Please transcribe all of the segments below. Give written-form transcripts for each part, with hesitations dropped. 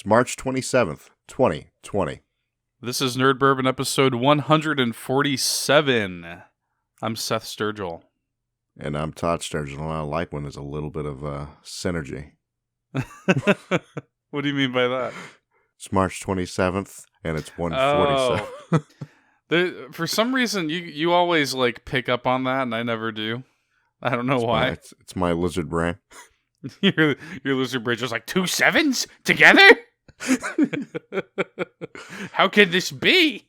March 27th, 2020. This is Nerd Bourbon episode 147. I'm Seth Sturgill. And I'm Todd Sturgill, and I like when there's a little bit of synergy. What do you mean by that? It's March 27th, and it's 147. For some reason, you always like pick up on that, and I never do. I don't know why. It's my lizard brain. your lizard brain just like 2 7s together? How could this be?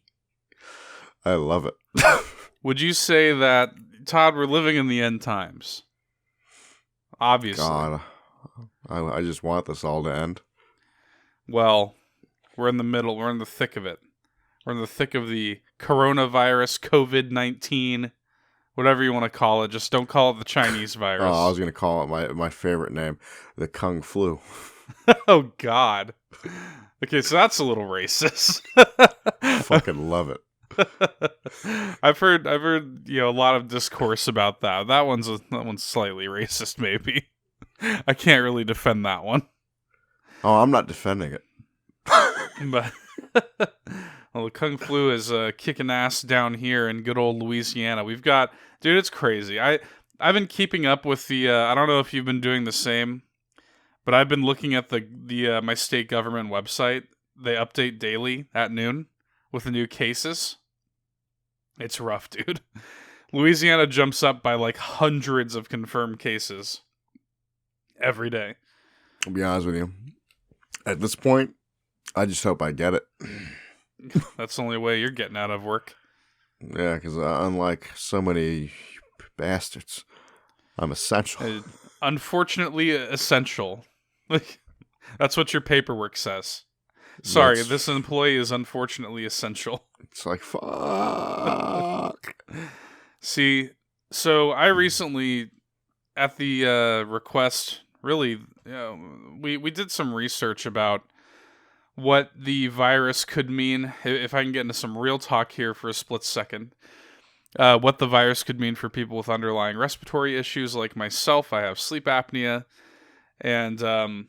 I love it. Would you say that, Todd, we're living in the end times? Obviously. God, I just want this all to end. Well, we're in the middle. We're in the thick of it. We're in the thick of the coronavirus, COVID-19, whatever you want to call it. Just don't call it the Chinese virus. Oh, I was going to call it my favorite name, the Kung Flu. Oh, God. Okay, so that's a little racist. Fucking love it. I've heard, a lot of discourse about that. That one's slightly racist, maybe. I can't really defend that one. Oh, I'm not defending it. But well, the Kung Flu is kicking ass down here in good old Louisiana. We've got, dude, it's crazy. I've been keeping up with the. I don't know if you've been doing the same, but I've been looking at the my state government website. They update daily at noon with the new cases. It's rough, dude. Louisiana jumps up by like hundreds of confirmed cases every day. I'll be honest with you. At this point, I just hope I get it. That's the only way you're getting out of work. Yeah, because unlike so many bastards, I'm essential. Unfortunately, essential. That's what your paperwork says. Sorry, this employee is unfortunately essential. It's like, fuck. See, so I recently, at the request, really, we did some research about what the virus could mean. If I can get into some real talk here for a split second. What the virus could mean for people with underlying respiratory issues like myself. I have sleep apnea. And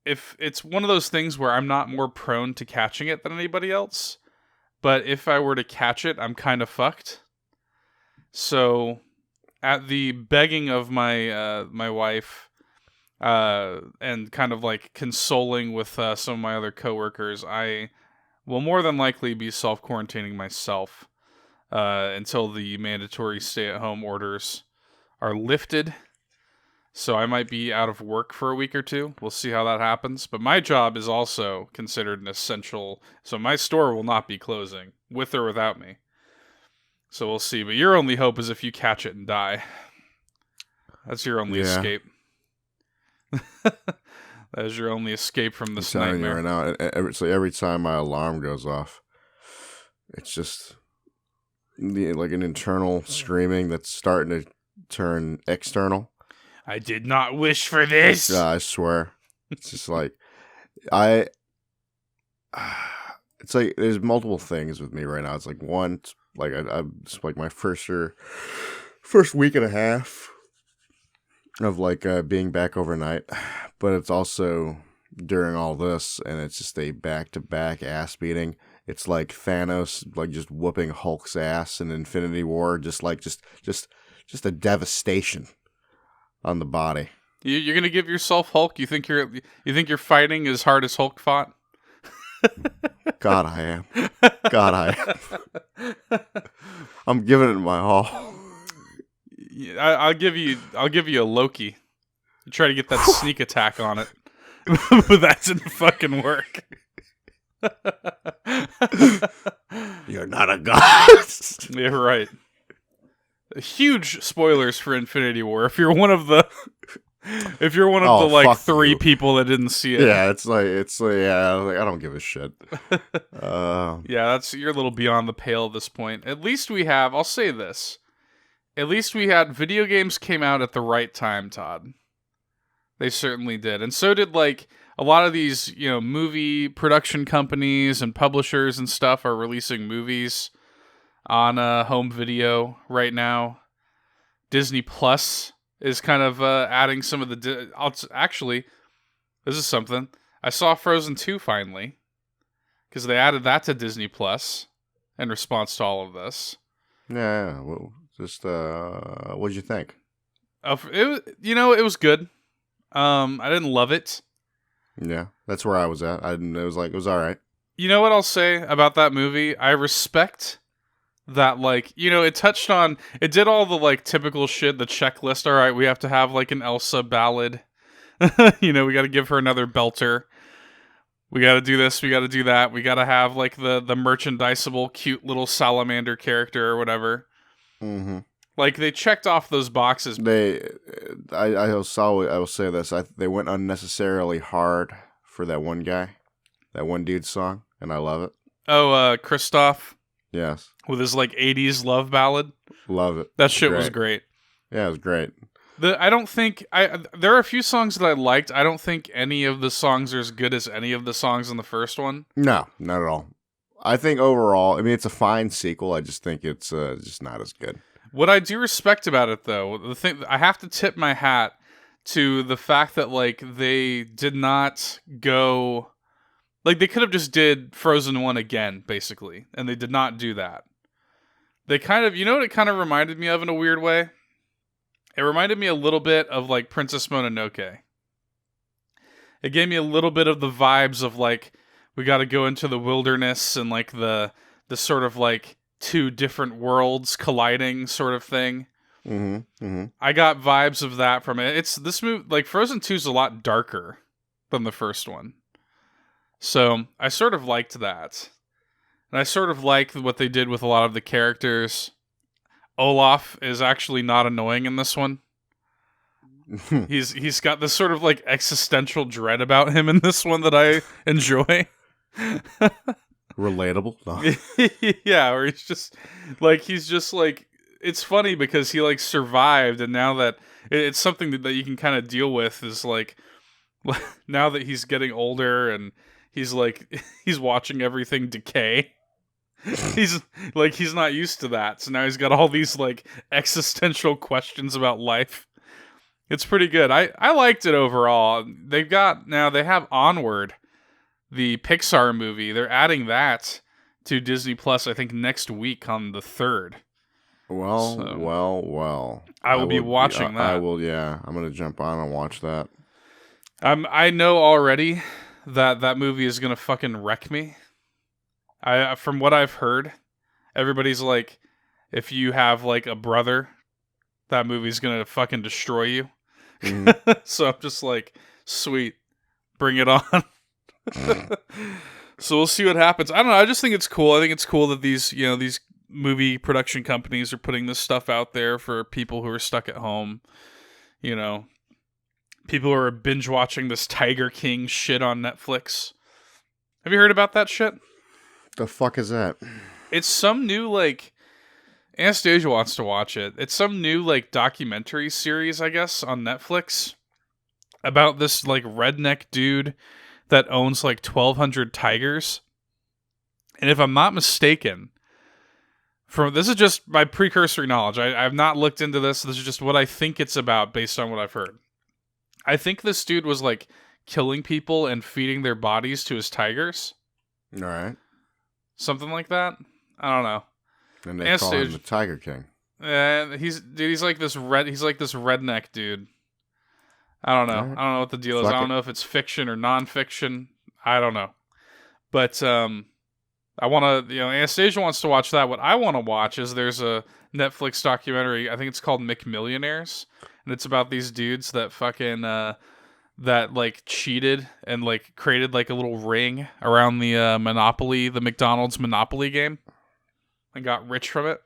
if it's one of those things where I'm not more prone to catching it than anybody else, but if I were to catch it, I'm kind of fucked. So at the begging of my my wife, and kind of like consoling with some of my other coworkers, I will more than likely be self-quarantining myself until the mandatory stay-at-home orders are lifted. So I might be out of work for a week or two. We'll see how that happens. But my job is also considered an essential, so my store will not be closing, with or without me. So we'll see. But your only hope is if you catch it and die. That's your only escape. That is your only escape from this nightmare. I'm telling you right now, every time my alarm goes off, it's just like an internal screaming that's starting to turn external. I did not wish for this. Yeah, I swear. It's just like, it's like there's multiple things with me right now. It's like one, like it's like my first week and a half of like being back overnight, but it's also during all this, and it's just a back-to-back ass beating. It's like Thanos, like just whooping Hulk's ass in Infinity War, just a devastation on the body. You're gonna give yourself Hulk? You think you're fighting as hard as Hulk fought? God, I am. God, I am. I'm giving it my all. I'll give you a Loki. You try to get that sneak attack on it, but that didn't fucking work. You're not a god. Yeah, right. Huge spoilers for Infinity War. If you're one of the like 3 people that didn't see it. Yeah, it's like I don't give a shit. Yeah, you're a little beyond the pale at this point. At least we have, I'll say this. At least we had video games came out at the right time, Todd. They certainly did. And so did like a lot of these, movie production companies and publishers and stuff are releasing movies on home video right now. Disney Plus is kind of adding some of the... Actually, this is something. I saw Frozen 2 finally, because they added that to Disney Plus in response to all of this. Yeah. Well, just what'd you think? It was good. I didn't love it. Yeah, that's where I was at. I didn't. It was all right. You know what I'll say about that movie? I respect that, like, it did all the, like, typical shit, the checklist. All right, we have to have, like, an Elsa ballad. We got to give her another belter. We got to do this, we got to do that. We got to have, like, the merchandisable cute little salamander character or whatever. Mm-hmm. Like, they checked off those boxes. I will say this. They went unnecessarily hard for that one guy, that one dude's song, and I love it. Oh, Christoph. Yes. With his, like, 80s love ballad. Love it. That shit was great. Yeah, it was great. There are a few songs that I liked. I don't think any of the songs are as good as any of the songs in the first one. No, not at all. I think overall, I mean, it's a fine sequel. I just think it's just not as good. What I do respect about it, though, the thing I have to tip my hat to the fact that, like, they did not go, like, they could have just did Frozen 1 again, basically, and they did not do that. They kind of, what it kind of reminded me of in a weird way? It reminded me a little bit of, like, Princess Mononoke. It gave me a little bit of the vibes of, like, we got to go into the wilderness and, like, the sort of, like, two different worlds colliding sort of thing. Mm-hmm. Mm-hmm. I got vibes of that from it. It's this movie, like, Frozen 2 is a lot darker than the first one. So I sort of liked that. And I sort of liked what they did with a lot of the characters. Olaf is actually not annoying in this one. He's got this sort of, like, existential dread about him in this one that I enjoy. Relatable. No. Yeah, or he's just like it's funny because he, like, survived, and now that it's something that you can kind of deal with is, like, now that he's getting older and he's watching everything decay. He's not used to that, so now he's got all these, like, existential questions about life. It's pretty good. I liked it overall. They have Onward, the Pixar movie. They're adding that to Disney Plus, I think, next week on the 3rd. Well. I will be watching that. I will, yeah. I'm going to jump on and watch that. I know already that movie is going to fucking wreck me. From what I've heard, everybody's like, if you have, like, a brother, that movie's going to fucking destroy you. Mm-hmm. So I'm just like, sweet, bring it on. So we'll see what happens. I don't know. I just think it's cool. I think it's cool that these movie production companies are putting this stuff out there for people who are stuck at home. People who are binge watching this Tiger King shit on Netflix. Have you heard about that shit? The fuck is that? It's some new, like, Anastasia wants to watch it. It's some new, like, documentary series, I guess, on Netflix about this, like, redneck dude that owns, like, 1,200 tigers. And if I'm not mistaken, this is just my precursory knowledge. I've not looked into this. This is just what I think it's about based on what I've heard. I think this dude was, like, killing people and feeding their bodies to his tigers. All right. Something like that. I don't know. And they call him the Tiger King. He's like this redneck dude. I don't know. Right. I don't know what the deal is. I don't know if it's fiction or non-fiction. I don't know. But I want to, Anastasia wants to watch that. What I want to watch is there's a Netflix documentary. I think it's called McMillionaires, and it's about these dudes that fucking that, like, cheated and, like, created, like, a little ring around the the McDonald's Monopoly game, and got rich from it.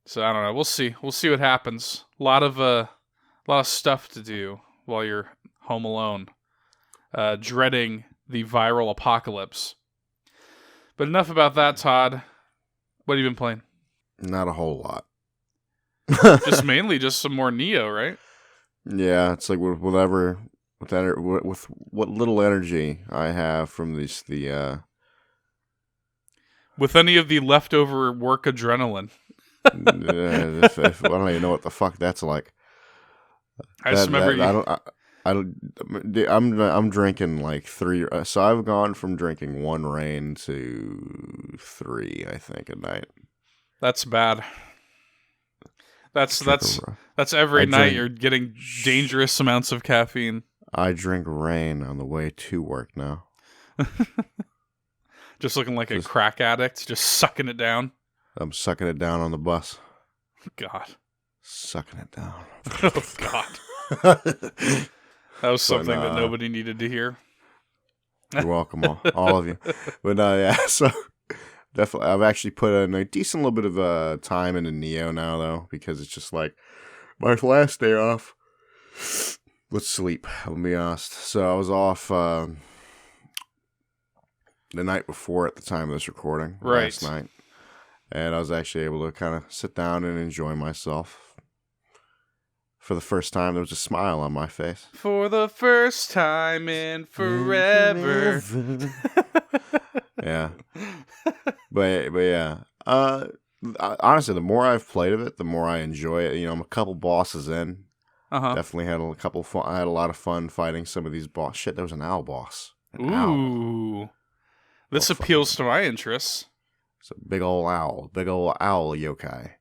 So I don't know. We'll see. We'll see what happens. A lot of stuff to do while you're home alone, dreading the viral apocalypse. But enough about that, Todd. What have you been playing? Not a whole lot. Just mainly just some more Neo, right? Yeah, it's like with what little energy I have from the with any of the leftover work adrenaline. I don't even know what the fuck that's like. I I'm drinking like 3. So I've gone from drinking 1 rain to 3, I think, a night. That's bad. That's I every night drink. you're getting dangerous amounts of caffeine. I drink rain on the way to work now. Just looking like a crack addict, just sucking it down. I'm sucking it down on the bus. God. Sucking it down. Oh, God. That was something that nobody needed to hear. You're welcome, all of you. But yeah, so definitely, I've actually put in a decent little bit of time into Neo now, though, because it's just like my last day off. Let's sleep, I'll be honest. So I was off the night before at the time of this recording, last night. And I was actually able to kind of sit down and enjoy myself. For the first time, there was a smile on my face. For the first time in forever. Yeah. But yeah. Honestly, the more I've played of it, the more I enjoy it. You know, I'm a couple bosses in. Definitely had a couple fun. I had a lot of fun fighting some of these boss. Shit, there was an owl boss. Ooh. This appeals to my interests. It's a big old owl yokai.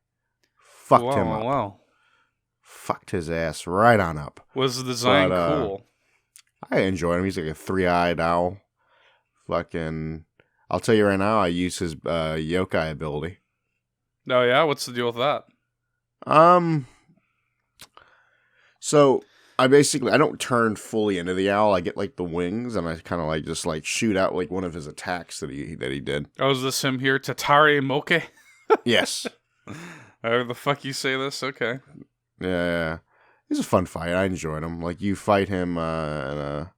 Fucked him up. Wow. Fucked his ass right on up. Was the design cool? I enjoyed him. He's like a 3-eyed owl. Fucking, I'll tell you right now, I use his yokai ability. Oh yeah? What's the deal with that? So I don't turn fully into the owl. I get like the wings and I kind of like just like shoot out like one of his attacks that he did. Oh, is this him here? Tatare Moke? Yes. However the fuck you say this? Okay. Yeah. He's a fun fight. I enjoyed him. Like you fight him and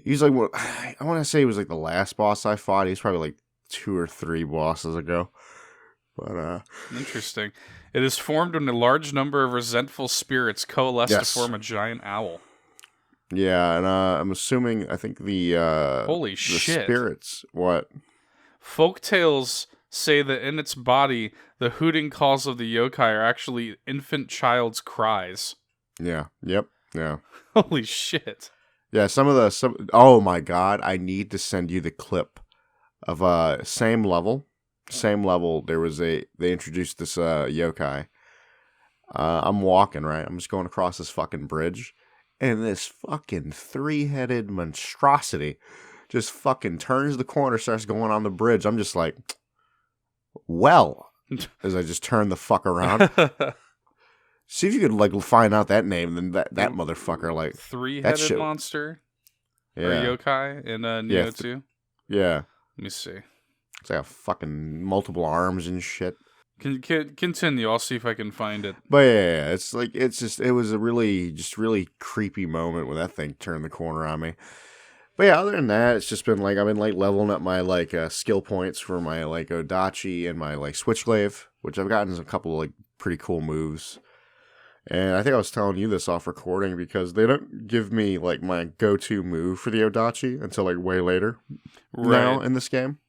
he's like, what I want to say he was like the last boss I fought. He's probably like 2 or 3 bosses ago. But interesting. It is formed when a large number of resentful spirits coalesce to form a giant owl. Yeah, and I'm assuming I think the holy shit spirits. What? Folktales say that in its body, the hooting calls of the yokai are actually infant child's cries. Yeah. Yep. Yeah. Holy shit. Yeah. Oh my god! I need to send you the clip of same level. They introduced this yokai. I'm walking, right? I'm just going across this fucking bridge, and this fucking 3-headed monstrosity just fucking turns the corner, starts going on the bridge. I'm just like, well, as I just turn the fuck around. See if you could like find out that name, then that motherfucker like 3-headed monster. Yeah. Or yokai in Neo 2. Yeah. Let me see. It's like a fucking multiple arms and shit. Continue. I'll see if I can find it. But yeah, it was a really creepy moment when that thing turned the corner on me. But yeah, other than that, it's just been like I've been like leveling up my like skill points for my like Odachi and my like Switchglaive, which I've gotten a couple of like pretty cool moves. And I think I was telling you this off recording because they don't give me like my go-to move for the Odachi until like way later now in this game.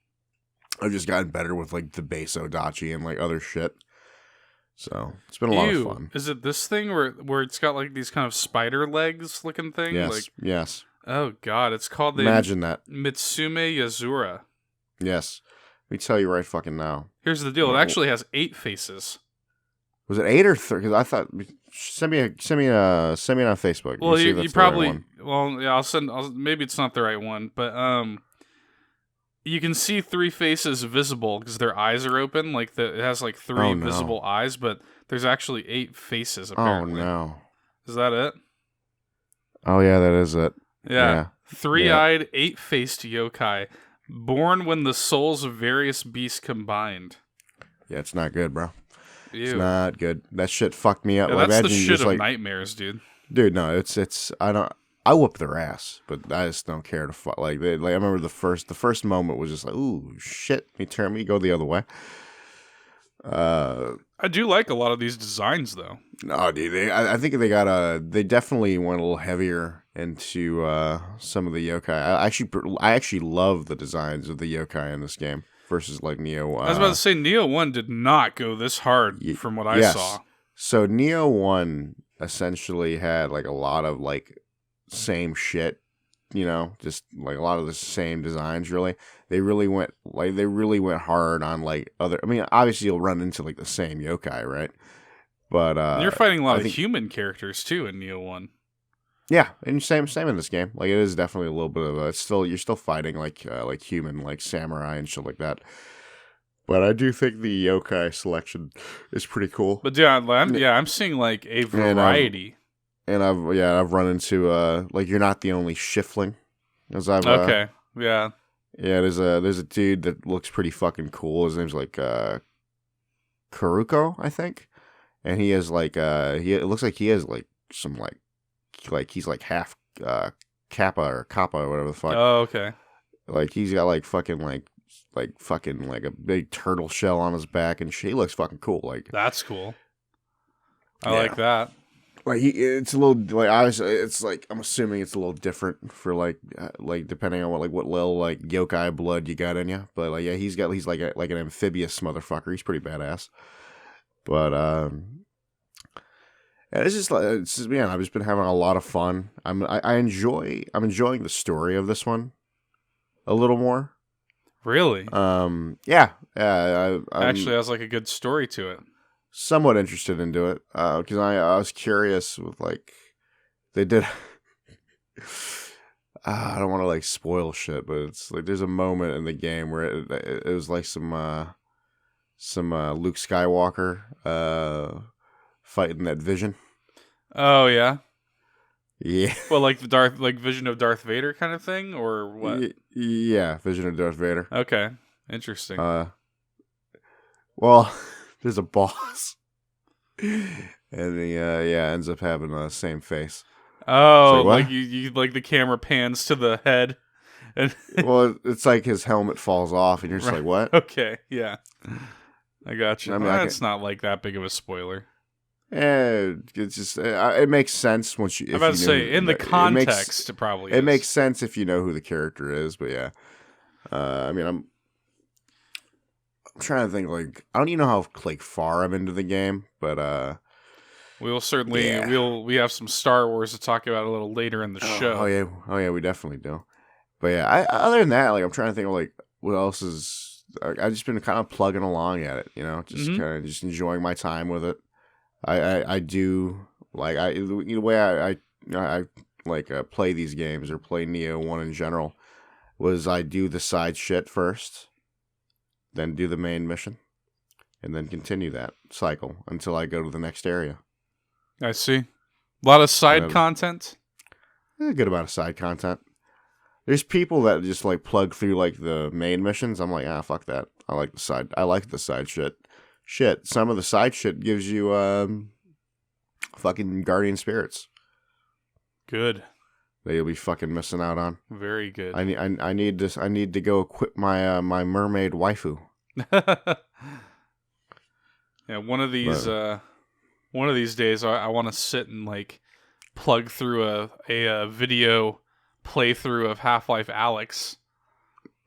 I've just gotten better with like the base Odachi and like other shit. So it's been a lot of fun. Is it this thing where it's got like these kind of spider legs looking thing? Yes. Yes. Oh god, it's called the Imagine that. Mitsume Yazura. Yes. Let me tell you right fucking now. Here's the deal. It actually has 8 faces. Was it 8 or 3? Because I thought send me it on Facebook. Well, you probably I'll send. Maybe it's not the right one, but you can see 3 faces visible because their eyes are open. Like it has like 3 visible eyes, but there's actually 8 faces. Apparently. Oh no! Is that it? Oh yeah, that is it. Yeah. 3-eyed, 8-faced yokai, born when the souls of various beasts combined. Yeah, it's not good, bro. Ew. It's not good. That shit fucked me up. Yeah, that's the shit of nightmares, dude. Dude, no, it's I whoop their ass, but I just don't care to fuck. Like I remember the first moment was just like, ooh, shit, me go the other way. I do like a lot of these designs, though. No, dude, I think they definitely went a little heavier into some of the yokai. I actually love the designs of the yokai in this game versus like Neo. I was about to say Neo 1 did not go this hard from what I saw. So Neo 1 essentially had like a lot of like same shit. Just like a lot of the same designs. Really, they really went hard on like other. I mean, obviously you'll run into like the same yokai, right? But And you're fighting a lot I of think human characters too in Neo 1. yeah, and same in this game. Like it is definitely a little bit of a. It's still you're still fighting like human like samurai and shit like that. But I do think the yokai selection is pretty cool. But yeah, I'm seeing like a And I've variety. I've run into like you're not the only shifling. As I've Okay. Yeah. yeah, there's a dude that looks pretty fucking cool. His name's like Karuko, I think. And he has like it looks like he has like some like he's like half kappa or kappa or whatever the fuck. Oh, okay. Like he's got like fucking like fucking like a big turtle shell on his back and shit. He looks fucking cool. Like That's cool. I Yeah. like that. like it's a little like obviously it's like I'm assuming it's a little different for like depending on what little like yokai blood you got in you. But like yeah, he's like an amphibious motherfucker. He's pretty badass. But yeah, man, I've just been having a lot of fun. I'm enjoying the story of this one a little more. Really? Yeah, I'm Actually, has like a good story to it. somewhat interested into it because I was curious with like they did. I don't want to like spoil shit, but it's like there's a moment in the game where it was like some Luke Skywalker fighting that Vision. Oh yeah. Yeah. Well, like Vision of Darth Vader kind of thing, or what? Yeah, Vision of Darth Vader. Okay, interesting. Well, there's a boss, and he ends up having the same face. Oh, what? like you like the camera pans to the head, and Well, it's like his helmet falls off, and you're just Right. like, what? Okay, yeah, I got you. I mean, That's not like that big of a spoiler. It's just it makes sense once you. I'm about to say, in the context, it probably is. It makes sense if you know who the character is, but yeah. I mean, I'm trying to think. Like, I don't even know how like far I'm into the game, but we will certainly Yeah. we have some Star Wars to talk about a little later in the show. Oh yeah, we definitely do. But yeah, other than that, like I'm trying to think of like what else is. I've just been kind of plugging along at it, just Mhm. kind of just enjoying my time with it. I do like the way I like play these games or play Neo 1 in general was I do the side shit first, then do the main mission, and then continue that cycle until I go to the next area. I see. A lot of side then- content. A good amount of side content. There's people that just like plug through like the main missions. I'm like, fuck that. I like the side shit. Shit, some of the side shit gives you fucking guardian spirits Good. that you'll be fucking missing out on. Very good. I need this. I need to go equip my my mermaid waifu. Yeah, one of these days, I want to sit and like plug through a video playthrough of Half-Life Alyx.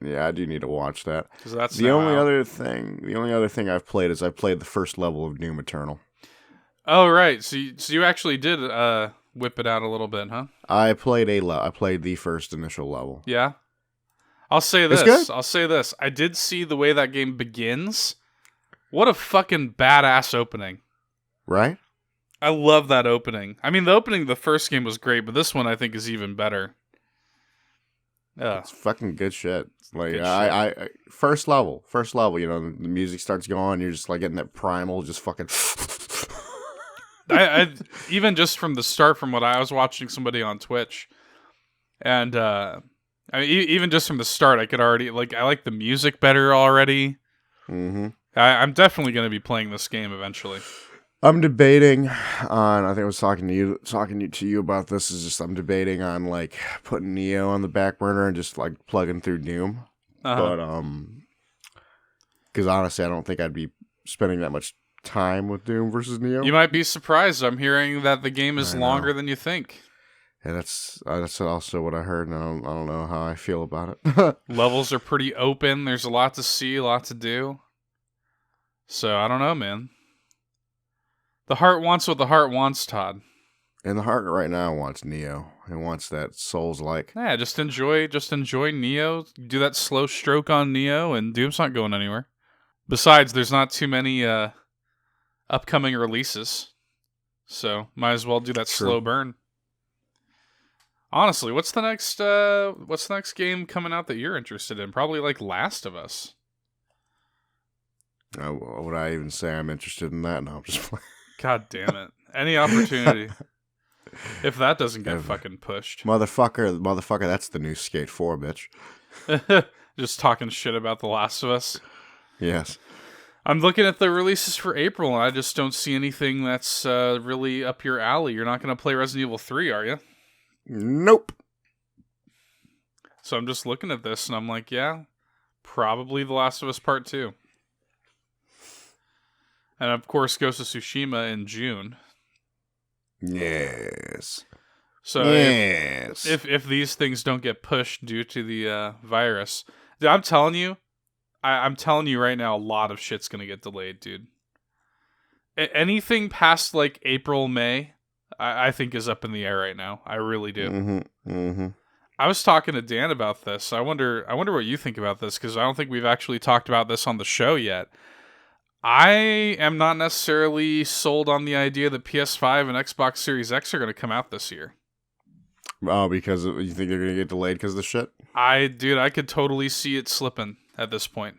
Yeah, I do need to watch that. Because that's The only other thing I've played is I played the first level of Doom Eternal. Oh right, so you actually did whip it out a little bit, huh? I played the first initial level. Yeah. I'll say It's this. good? I did see the way that game begins. What a fucking badass opening. Right? I love that opening. I mean, the opening of the first game was great, but this one I think is even better. It's fucking good shit. Like Good I first level, the music starts going, you're just like getting that primal, just fucking. I even just from the start, from what I was watching somebody on Twitch, and I mean, even just from the start, I could already I like the music better already. Mm-hmm. I'm definitely going to be playing this game eventually. I'm debating on. I think I was talking to you about this. Is just I'm debating on like putting Neo on the back burner and just like plugging through Doom. Uh-huh. But because honestly, I don't think I'd be spending that much time with Doom versus Neo. You might be surprised. I'm hearing that the game is I know. longer than you think. And that's also what I heard, and I don't know how I feel about it. Levels are pretty open. There's a lot to see, a lot to do. So I don't know, man. The heart wants what the heart wants, Todd. And the heart right now wants Neo. He wants that Souls-like. Yeah, just enjoy Neo. Do that slow stroke on Neo, and Doom's not going anywhere. Besides, there's not too many upcoming releases, so might as well do that True. slow burn. Honestly, what's the next game coming out that you're interested in? Probably like Last of Us. Would I even say I'm interested in that? No, I'm just playing. God damn it! Any opportunity. If that doesn't get fucking pushed. Motherfucker, that's the new Skate 4, bitch. Just talking shit about The Last of Us. Yes. I'm looking at the releases for April, and I just don't see anything that's really up your alley. You're not going to play Resident Evil 3, are you? Nope. So I'm just looking at this, and I'm like, yeah, probably The Last of Us Part 2. And of course, Ghost of Tsushima in June. Yes. So yes. If these things don't get pushed due to the virus, dude, I'm telling you right now, a lot of shit's gonna get delayed, dude. Anything past like April, May, I think is up in the air right now. I really do. Mm-hmm. Mm-hmm. I was talking to Dan about this. I wonder what you think about this, because I don't think we've actually talked about this on the show yet. I am not necessarily sold on the idea that PS5 and Xbox Series X are going to come out this year. Oh, because you think they're going to get delayed because of the shit? I could totally see it slipping at this point.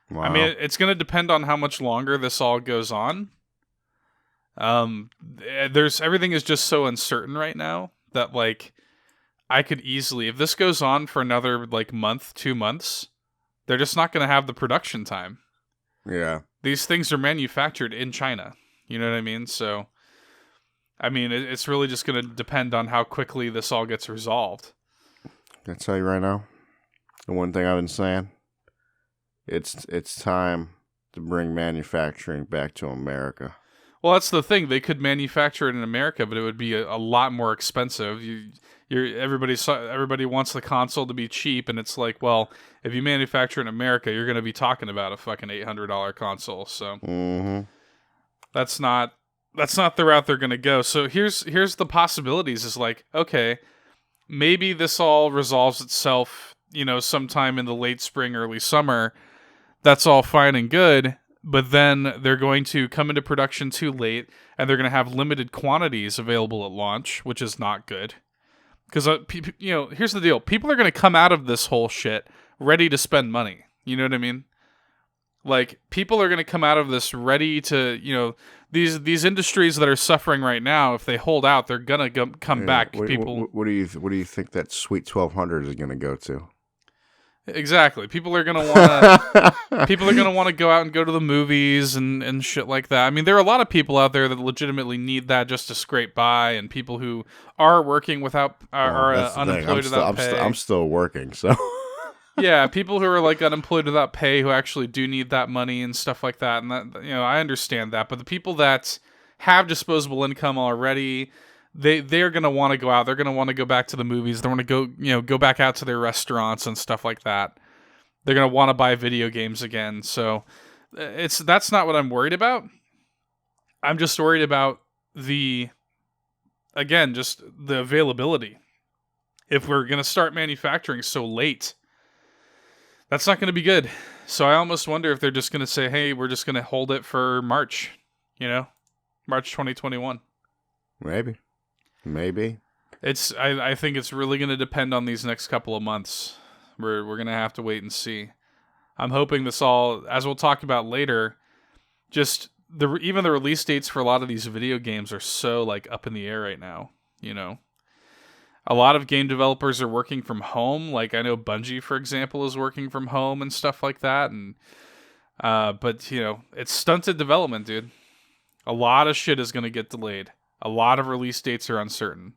Wow. I mean, it's going to depend on how much longer this all goes on. Everything is just so uncertain right now that, like, I could easily, if this goes on for another, like, month, 2 months, they're just not going to have the production time. Yeah. These things are manufactured in China. You know what I mean? So, I mean, it's really just going to depend on how quickly this all gets resolved. Can I tell you right now? The one thing I've been saying, it's time to bring manufacturing back to America. Well, that's the thing. They could manufacture it in America, but it would be a lot more expensive. Everybody wants the console to be cheap, and it's like, well, if you manufacture in America, you're going to be talking about a fucking $800 console. So that's not the route they're going to go. So here's the possibilities. Is like, okay, maybe this all resolves itself, sometime in the late spring, early summer. That's all fine and good. But then they're going to come into production too late, and they're going to have limited quantities available at launch, which is not good. Because, here's the deal. People are going to come out of this whole shit ready to spend money. You know what I mean? Like, people are going to come out of this ready to, these industries that are suffering right now, if they hold out, they're going to come back. What do you think that sweet 1200 is going to go to? Exactly. People are gonna want to go out and go to the movies and shit like that. I mean, there are a lot of people out there that legitimately need that just to scrape by, and people who are working without are unemployed without pay. I'm still working, so yeah, people who are like unemployed without pay who actually do need that money and stuff like that. And that, I understand that, but the people that have disposable income already, They're going to want to go out. They're going to want to go back to the movies. They want to go back out to their restaurants and stuff like that. They're going to want to buy video games again. So that's not what I'm worried about. I'm just worried about just the availability. If we're going to start manufacturing so late, that's not going to be good. So I almost wonder if they're just going to say, hey, we're just going to hold it for March, March 2021. Maybe. I think it's really going to depend on these next couple of months. We're going to have to wait and see. I'm hoping this all, as we'll talk about later, just even the release dates for a lot of these video games are so like up in the air right now. A lot of game developers are working from home. Like I know Bungie, for example, is working from home and stuff like that. And but it's stunted development, dude. A lot of shit is going to get delayed. A lot of release dates are uncertain.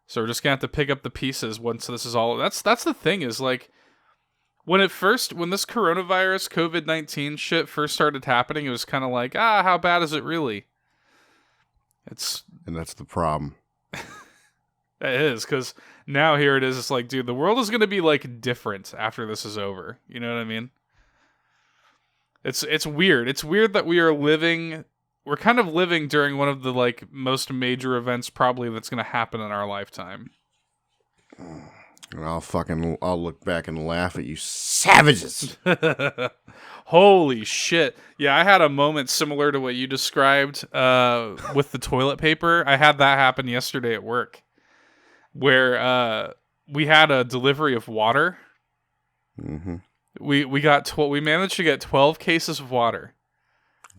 So we're just going to have to pick up the pieces once this is all... That's the thing is, like, when this coronavirus, COVID-19 shit first started happening, it was kind of like, how bad is it really? And that's the problem. It is, because now here it is, it's like, dude, the world is going to be, like, different after this is over. You know what I mean? It's weird. It's weird that we are living we're kind of living during one of the like most major events probably that's going to happen in our lifetime. And I'll look back and laugh at you savages. Holy shit. Yeah, I had a moment similar to what you described with the toilet paper. I had that happen yesterday at work where we had a delivery of water. Mm-hmm. We managed to get 12 cases of water.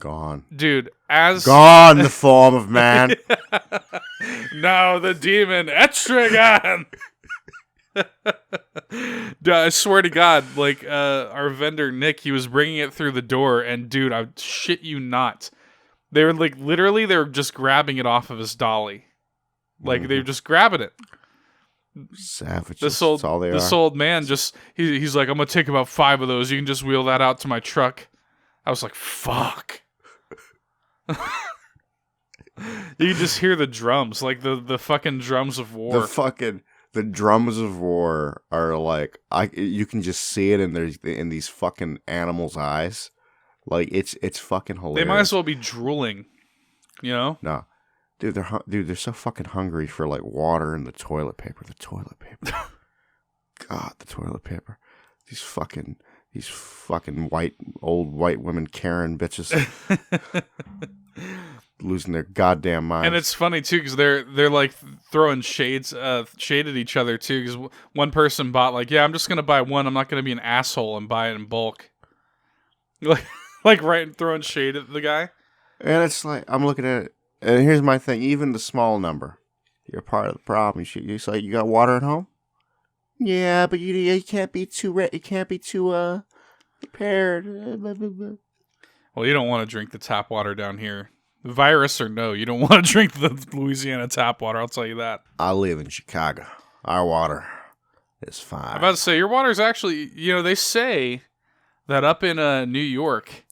Gone. Dude, Gone the form of man. Now the demon Etrigan. Dude, I swear to God, like our vendor Nick, he was bringing it through the door, and dude, I shit you not, they were like literally they were just grabbing it off of his dolly, like they were just grabbing it. Savages. This That's all they this are. old man just he's like, I'm gonna take about 5 of those. You can just wheel that out to my truck. I was like, fuck. You can just hear the drums, like the fucking drums of war. The drums of war are like you can just see it in these fucking animals' eyes. Like it's fucking hilarious. They might as well be drooling, you know? No, dude, they're so fucking hungry for like water and the toilet paper. God, the toilet paper. These fucking old white women Karen bitches. Losing their goddamn minds. And it's funny too because they're like throwing shade at each other too, because one person bought like, yeah, I'm just gonna buy one, I'm not gonna be an asshole and buy it in bulk. like right, throwing shade at the guy. And it's like, I'm looking at it, and here's my thing: even the small number, you're part of the problem. You say you got water at home. Yeah, but you can't be too prepared. Well, you don't want to drink the tap water down here. Virus or no, you don't want to drink the Louisiana tap water, I'll tell you that. I live in Chicago. Our water is fine. I'm about to say, your water is actually, they say that up in New York,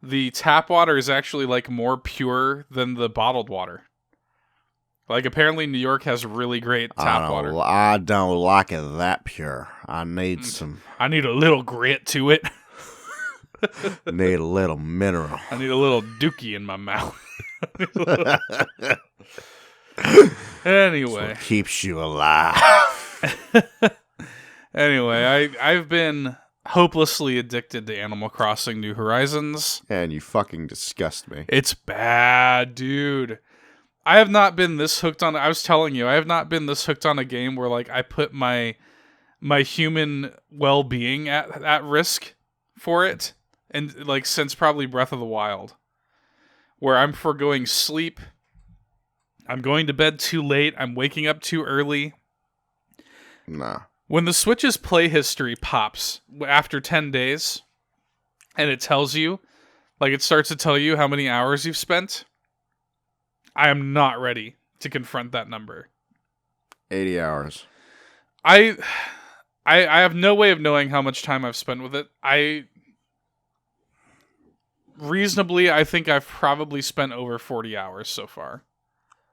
the tap water is actually like more pure than the bottled water. Like apparently New York has really great tap water. I don't like it that pure. I need I need a little grit to it. Need a little mineral. I need a little dookie in my mouth. Anyway. That's what keeps you alive. Anyway, I've been hopelessly addicted to Animal Crossing New Horizons. And you fucking disgust me. It's bad, dude. I have not been this hooked on... I was telling you, I have not been this hooked on a game where like I put my human well-being at risk for it. And like since probably Breath of the Wild, where I'm foregoing sleep, I'm going to bed too late, I'm waking up too early. Nah. When the Switch's play history pops after 10 days, and it tells you, like it starts to tell you how many hours you've spent, I am not ready to confront that number. 80 hours. I have no way of knowing how much time I've spent with it. Reasonably, I think I've probably spent over 40 hours so far.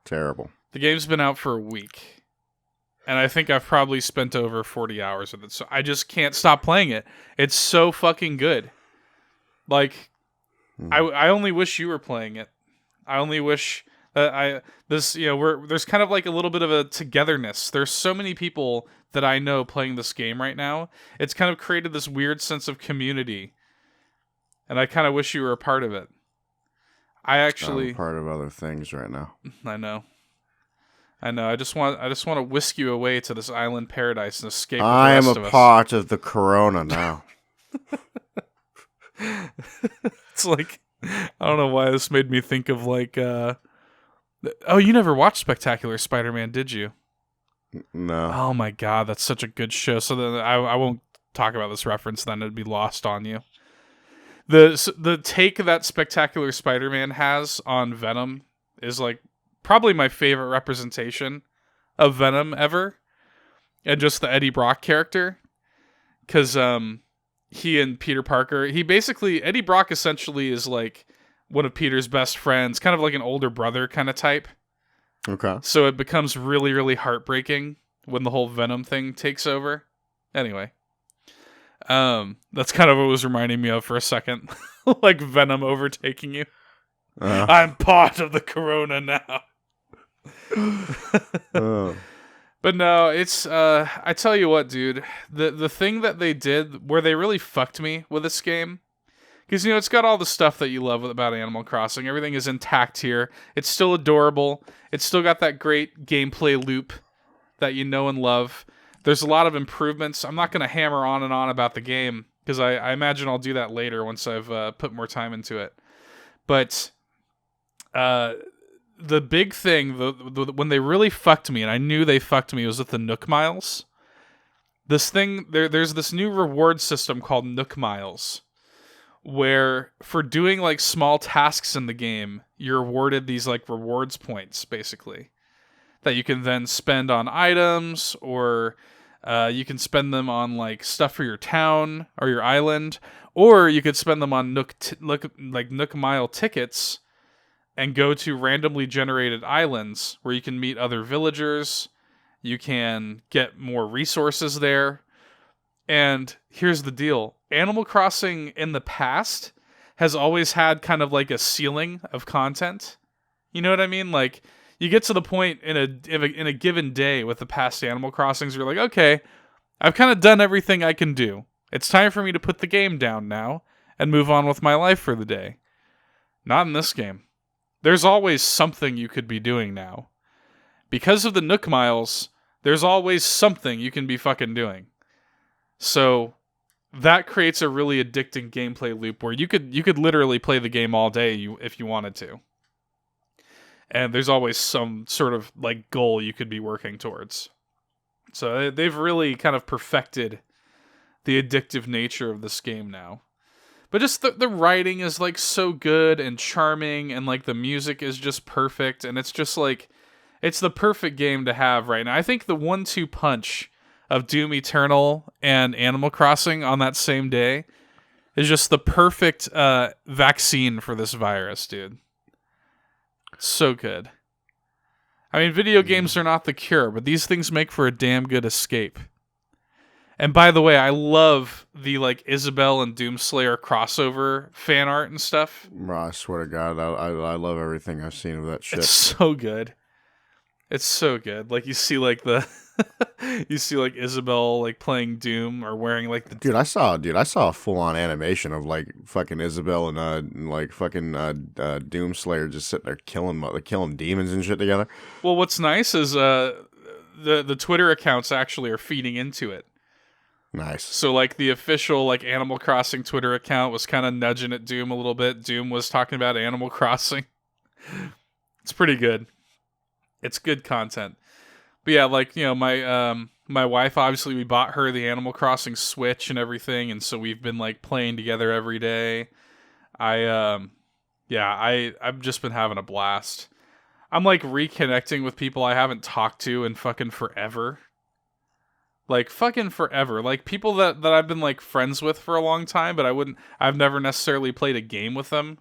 Terrible. The game's been out for a week, and I think I've probably spent over 40 hours with it, so I just can't stop playing it. It's so fucking good. Like, I only wish you were playing it. I only wish that there's kind of like a little bit of a togetherness. There's so many people that I know playing this game right now. It's kind of created this weird sense of community. And I kind of wish you were a part of it. I'm part of other things right now. I know. I just want to whisk you away to this island paradise and escape. I am a part of the Corona now. It's like, I don't know why this made me think of like. Oh, you never watched Spectacular Spider-Man, did you? No. Oh my God, that's such a good show. So then I won't talk about this reference. Then it'd be lost on you. The take that Spectacular Spider-Man has on Venom is like probably my favorite representation of Venom ever, and just the Eddie Brock character, because he and Peter Parker, Eddie Brock essentially is like one of Peter's best friends, kind of like an older brother kind of type. Okay. So it becomes really, really heartbreaking when the whole Venom thing takes over. Anyway. That's kind of what it was reminding me of for a second. Like Venom overtaking you. I'm part of the corona now. Oh. But no, it's I tell you what, dude. The thing that they did where they really fucked me with this game, because it's got all the stuff that you love about Animal Crossing. Everything is intact here. It's still adorable. It's still got that great gameplay loop that you know and love. There's a lot of improvements. I'm not going to hammer on and on about the game because I imagine I'll do that later once I've put more time into it. But the big thing, when they really fucked me, and I knew they fucked me, was with the Nook Miles. There's this new reward system called Nook Miles, where for doing like small tasks in the game, you're awarded these like rewards points, basically, that you can then spend on items, or you can spend them on like stuff for your town or your island, or you could spend them on Nook Mile tickets and go to randomly generated islands where you can meet other villagers. You can get more resources there. And here's the deal. Animal Crossing in the past has always had kind of like a ceiling of content. You know what I mean? Like, you get to the point in a given day with the past Animal Crossings where you're like, okay, I've kind of done everything I can do. It's time for me to put the game down now and move on with my life for the day. Not in this game. There's always something you could be doing now. Because of the Nook Miles, there's always something you can be fucking doing. So that creates a really addicting gameplay loop where you could literally play the game all day if you wanted to. And there's always some sort of like goal you could be working towards. So they've really kind of perfected the addictive nature of this game now. But just the writing is like so good and charming, and like the music is just perfect, and it's just like it's the perfect game to have right now. I think the 1-2 punch of Doom Eternal and Animal Crossing on that same day is just the perfect vaccine for this virus, dude. So good. I mean, video games are not the cure, but these things make for a damn good escape. And by the way, I love the like Isabelle and Doomslayer crossover fan art and stuff. I swear to God, I love everything I've seen of that shit. It's so good. It's so good. Like you see like you see like Isabelle like playing Doom or wearing like the Dude, I saw a full on animation of like fucking Isabelle and like fucking Doomslayer just sitting there killing demons and shit together. Well, what's nice is the Twitter accounts actually are feeding into it. Nice. So like the official like Animal Crossing Twitter account was kind of nudging at Doom a little bit. Doom was talking about Animal Crossing. It's pretty good. It's good content. But yeah, like, my wife, obviously we bought her the Animal Crossing Switch and everything, and so we've been like playing together every day. I've just been having a blast. I'm like reconnecting with people I haven't talked to in fucking forever. Like fucking forever. Like people that I've been like friends with for a long time, but I've never necessarily played a game with them.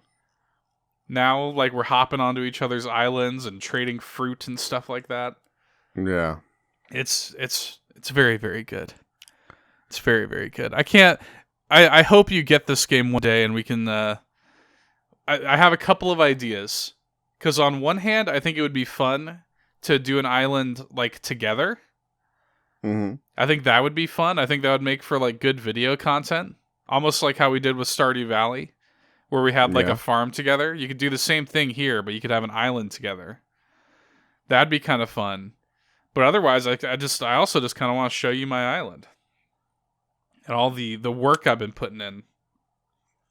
Now, like, we're hopping onto each other's islands and trading fruit and stuff like that. Yeah. It's very, very good. It's very, very good. I hope you get this game one day and we can, I have a couple of ideas. Because on one hand, I think it would be fun to do an island, like, together. Mm-hmm. I think that would be fun. I think that would make for, like, good video content. Almost like how we did with Stardew Valley, where we had, like, a farm together. You could do the same thing here, but you could have an island together. That'd be kind of fun. But otherwise, I also just kind of want to show you my island. And all the work I've been putting in.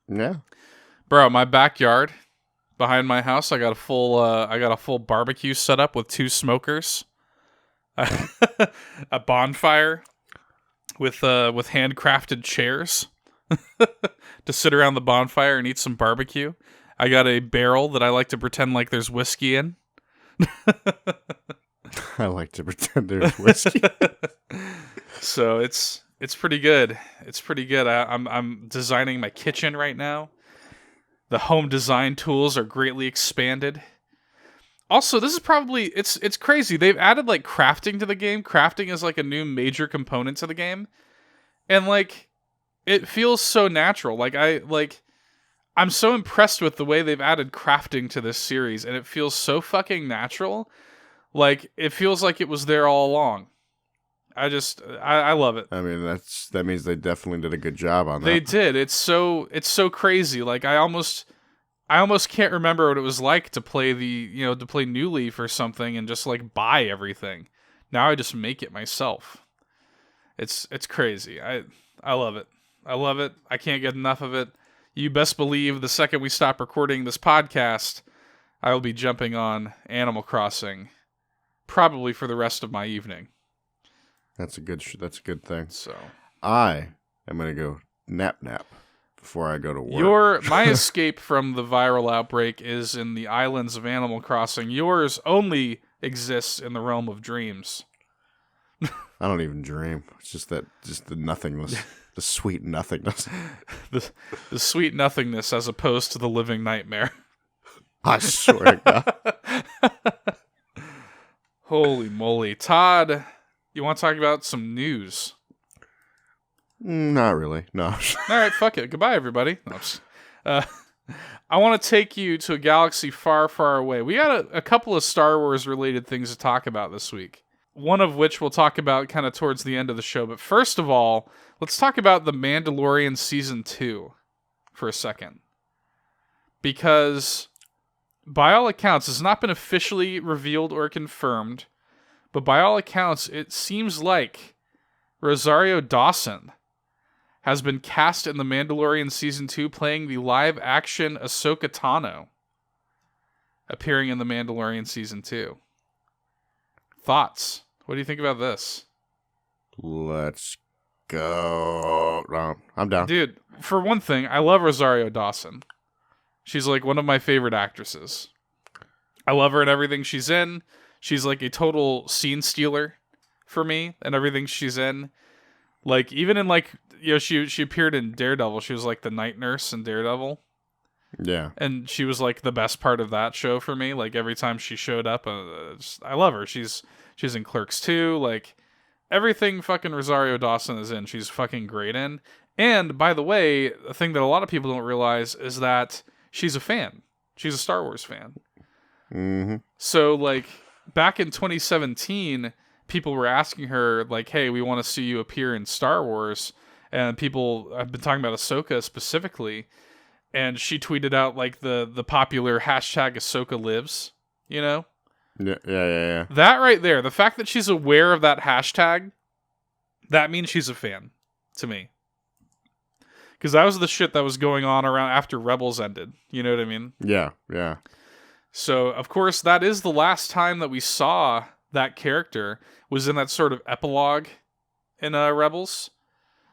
Yeah. Bro, my backyard behind my house, I got a full barbecue set up with 2 smokers. A bonfire with handcrafted chairs to sit around the bonfire and eat some barbecue. I got a barrel that I like to pretend like there's whiskey in. I like to pretend there's whiskey. So it's pretty good. It's pretty good. I'm designing my kitchen right now. The home design tools are greatly expanded. Also, this is probably it's crazy. They've added like crafting to the game. Crafting is like a new major component to the game. And like it feels so natural. Like I'm so impressed with the way they've added crafting to this series, and it feels so fucking natural. Like, it feels like it was there all along. I love it. I mean, that means they definitely did a good job on that. They did. It's so crazy. Like, I almost can't remember what it was like to play to play New Leaf or something and just like buy everything. Now I just make it myself. It's crazy. I love it. I love it. I can't get enough of it. You best believe the second we stop recording this podcast, I will be jumping on Animal Crossing, probably for the rest of my evening. That's a good thing. So I am gonna go nap before I go to work. My escape from the viral outbreak is in the islands of Animal Crossing. Yours only exists in the realm of dreams. I don't even dream. It's just the nothingness, the sweet nothingness. the sweet nothingness as opposed to the living nightmare. I swear to God. Holy moly. Todd, you want to talk about some news? Not really. No. All right, fuck it. Goodbye, everybody. No, I want to take you to a galaxy far, far away. We got a couple of Star Wars related things to talk about this week. One of which we'll talk about kind of towards the end of the show. But first of all, let's talk about The Mandalorian Season 2 for a second. Because, by all accounts, it's not been officially revealed or confirmed, but by all accounts, it seems like Rosario Dawson has been cast in The Mandalorian Season 2 playing the live-action Ahsoka Tano, appearing in The Mandalorian Season 2. Thoughts? What do you think about this? Let's go. No, I'm down. Dude, for one thing, I love Rosario Dawson. She's like one of my favorite actresses. I love her in everything she's in. She's like a total scene stealer for me and everything she's in. Like, even in like, she appeared in Daredevil. She was like the night nurse in Daredevil. Yeah. And she was like the best part of that show for me. Like, every time she showed up, I love her. She's in Clerks 2. Like, everything fucking Rosario Dawson is in, she's fucking great in. And, by the way, a thing that a lot of people don't realize is that she's a fan. She's a Star Wars fan. Mm-hmm. So, like, back in 2017, people were asking her, like, hey, we want to see you appear in Star Wars. And people have been talking about Ahsoka specifically. And she tweeted out, like, the popular hashtag Ahsoka lives, you know? Yeah. That right there, the fact that she's aware of that hashtag, that means she's a fan, to me. Because that was the shit that was going on around after Rebels ended. You know what I mean? Yeah. So, of course, that is the last time that we saw that character, was in that sort of epilogue in Rebels.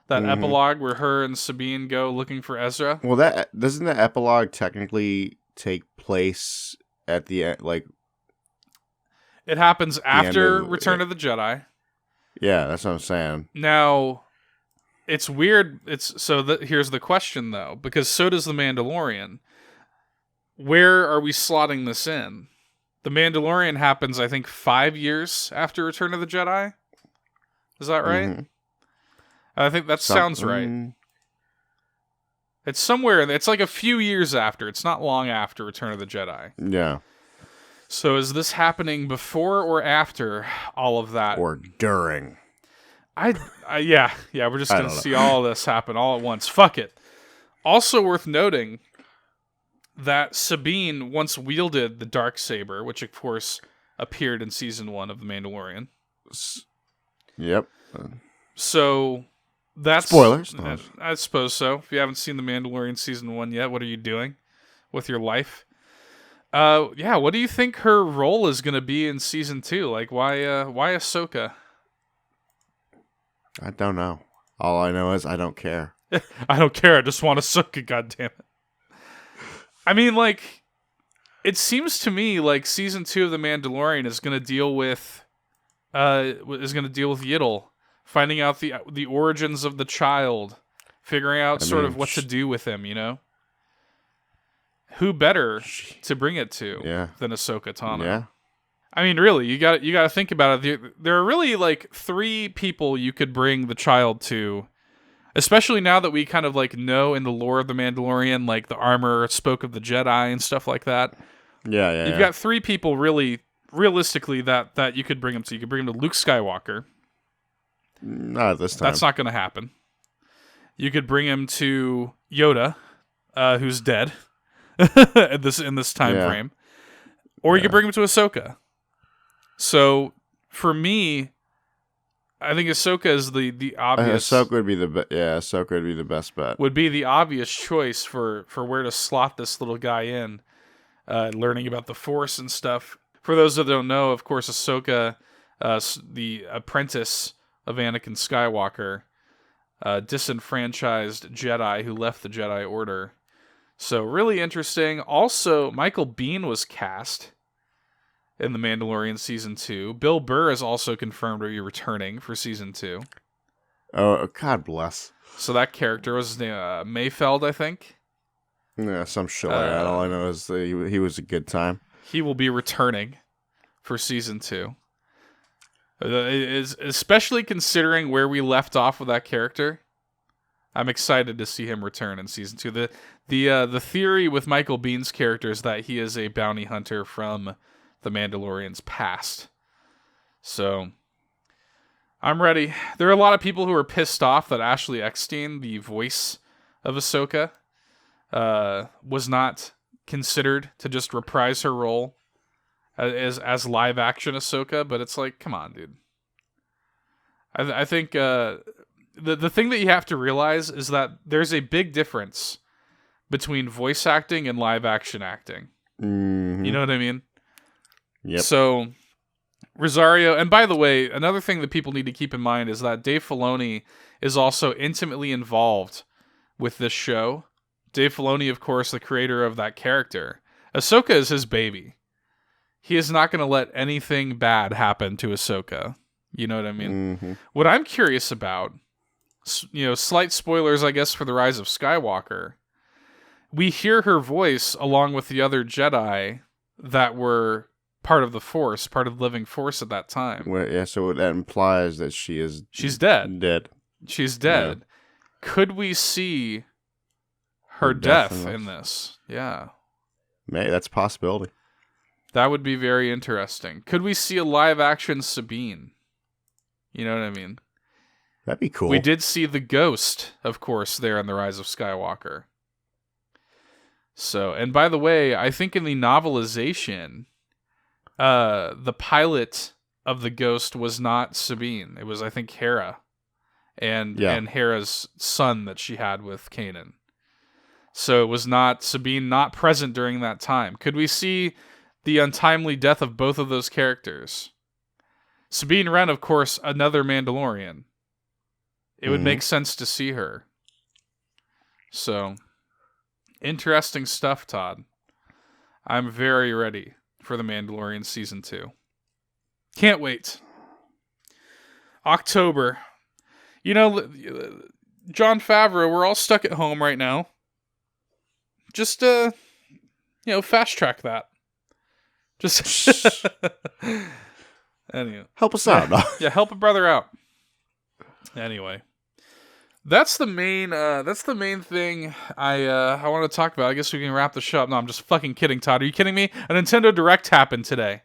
That epilogue where her and Sabine go looking for Ezra. Well, doesn't the epilogue technically take place at the end, like... It happens after Return of the Jedi. Yeah, that's what I'm saying. Now, it's weird. Here's the question, though, because so does The Mandalorian. Where are we slotting this in? The Mandalorian happens, I think, 5 years after Return of the Jedi. Is that right? Mm-hmm. I think that sounds right. It's somewhere. It's like a few years after. It's not long after Return of the Jedi. Yeah. So is this happening before or after all of that? Or during? Yeah. We're just gonna see all of this happen all at once. Fuck it. Also worth noting that Sabine once wielded the Darksaber, which of course appeared in season 1 of The Mandalorian. Yep. So that's spoilers. I suppose so. If you haven't seen The Mandalorian season 1 yet, what are you doing with your life? Yeah, what do you think her role is going to be in season 2? Like, why Ahsoka? I don't know. All I know is I don't care. I don't care. I just want Ahsoka, goddammit. I mean, like, it seems to me like season 2 of The Mandalorian is going to deal with Yiddle, finding out the origins of the child, figuring out what to do with him, you know? Who better to bring it to than Ahsoka Tano? Yeah. I mean, really, you got to think about it. There are really like 3 people you could bring the child to Especially now that we kind of like know in the lore of the Mandalorian, like the armor spoke of the Jedi and stuff like that. Yeah. You've got 3 people really realistically that you could bring him to. You could bring him to Luke Skywalker. Not at this time. That's not going to happen. You could bring him to Yoda, who's dead in this time frame, or you could bring him to Ahsoka. So for me, I think Ahsoka is the obvious. Ahsoka would be Ahsoka would be the best bet. Would be the obvious choice for where to slot this little guy in, learning about the Force and stuff. For those that don't know, of course, Ahsoka, the apprentice of Anakin Skywalker, disenfranchised Jedi who left the Jedi Order. So really interesting. Also, Michael Biehn was cast in The Mandalorian Season 2. Bill Burr is also confirmed to be returning for Season 2. Oh, God bless. So that character was Mayfeld, I think. Yeah, some shit like that. All I know is that he was a good time. He will be returning for Season 2. Especially considering where we left off with that character. I'm excited to see him return in Season 2. The theory with Michael Bihn's character is that he is a bounty hunter from the Mandalorian's past. So, I'm ready. There are a lot of people who are pissed off that Ashley Eckstein, the voice of Ahsoka, was not considered to just reprise her role as live action Ahsoka, but it's like, come on, dude. I think the thing that you have to realize is that there's a big difference between voice acting and live action acting. Mm-hmm. You know what I mean? Yep. So, Rosario, and by the way, another thing that people need to keep in mind is that Dave Filoni is also intimately involved with this show. Dave Filoni, of course, the creator of that character. Ahsoka is his baby. He is not going to let anything bad happen to Ahsoka. You know what I mean? Mm-hmm. What I'm curious about, slight spoilers, I guess, for The Rise of Skywalker. We hear her voice along with the other Jedi that were part of the Force, part of the living Force at that time. Well, yeah, so that implies that she's dead. Dead. She's dead. Yeah. Could we see her death in this? Yeah. That's a possibility. That would be very interesting. Could we see a live-action Sabine? You know what I mean? That'd be cool. We did see the ghost, of course, there in The Rise of Skywalker. So, and by the way, I think in the novelization, the pilot of the ghost was not Sabine. It was, I think, Hera. And Hera's son that she had with Kanan. So it was not Sabine, not present during that time. Could we see the untimely death of both of those characters? Sabine Wren, of course, another Mandalorian. It would make sense to see her. So, interesting stuff, Todd. I'm very ready for The Mandalorian Season 2. Can't wait. October. Jon Favreau, we're all stuck at home right now. Just, fast track that. Just anyway. Help us out. Yeah, help a brother out. Anyway. That's the main thing I want to talk about. I guess we can wrap the show up. No, I'm just fucking kidding, Todd. Are you kidding me? A Nintendo Direct happened today.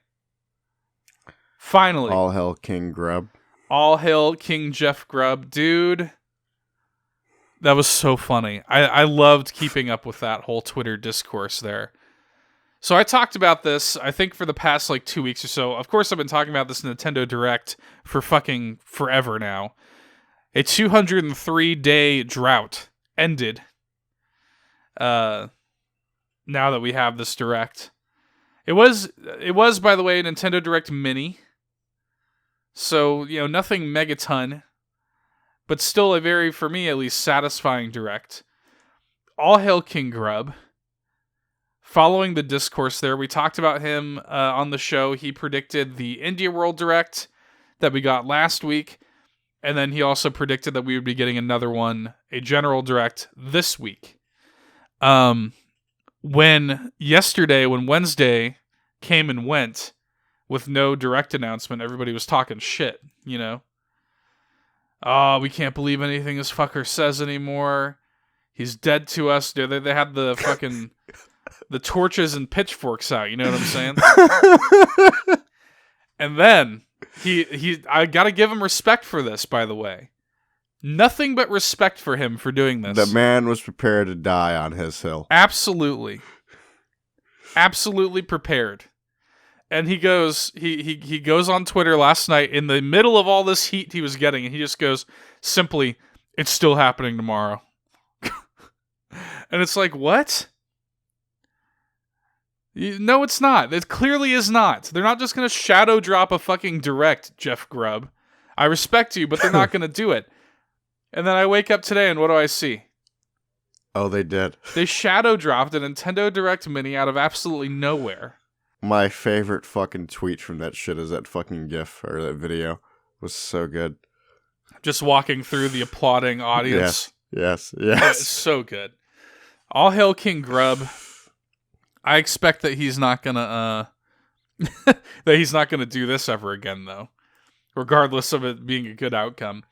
Finally. All hail King Grub. All hail King Jeff Grubb. Dude, that was so funny. I loved keeping up with that whole Twitter discourse there. So I talked about this, I think, for the past 2 weeks or so. Of course, I've been talking about this Nintendo Direct for fucking forever now. A 203-day drought ended. Now that we have this Direct. It was, by the way, a Nintendo Direct Mini. So, nothing megaton. But still a very, for me at least, satisfying Direct. All hail King Grub. Following the discourse there, we talked about him on the show. He predicted the India World Direct that we got last week. And then he also predicted that we would be getting another one, a General Direct, this week. When Wednesday came and went with no Direct announcement, everybody was talking shit, Oh, we can't believe anything this fucker says anymore. He's dead to us. Dude, they had the fucking the torches and pitchforks out. You know what I'm saying? And then I gotta give him respect for this. By the way, nothing but respect for him for doing this. The man was prepared to die on his hill. Absolutely prepared. And he goes on Twitter last night in the middle of all this heat he was getting, and he just goes simply, "It's still happening tomorrow." And it's like, what? No, it's not. It clearly is not. They're not just going to shadow drop a fucking direct, Jeff Grubb. I respect you, but they're not going to do it. And then I wake up today, and what do I see? Oh, they did. They shadow dropped a Nintendo Direct Mini out of absolutely nowhere. My favorite fucking tweet from that shit is that fucking GIF, or that video. It was so good. Just walking through the applauding audience. Yes. It's so good. All hail King Grubb. I expect that he's not gonna do this ever again, though, regardless of it being a good outcome.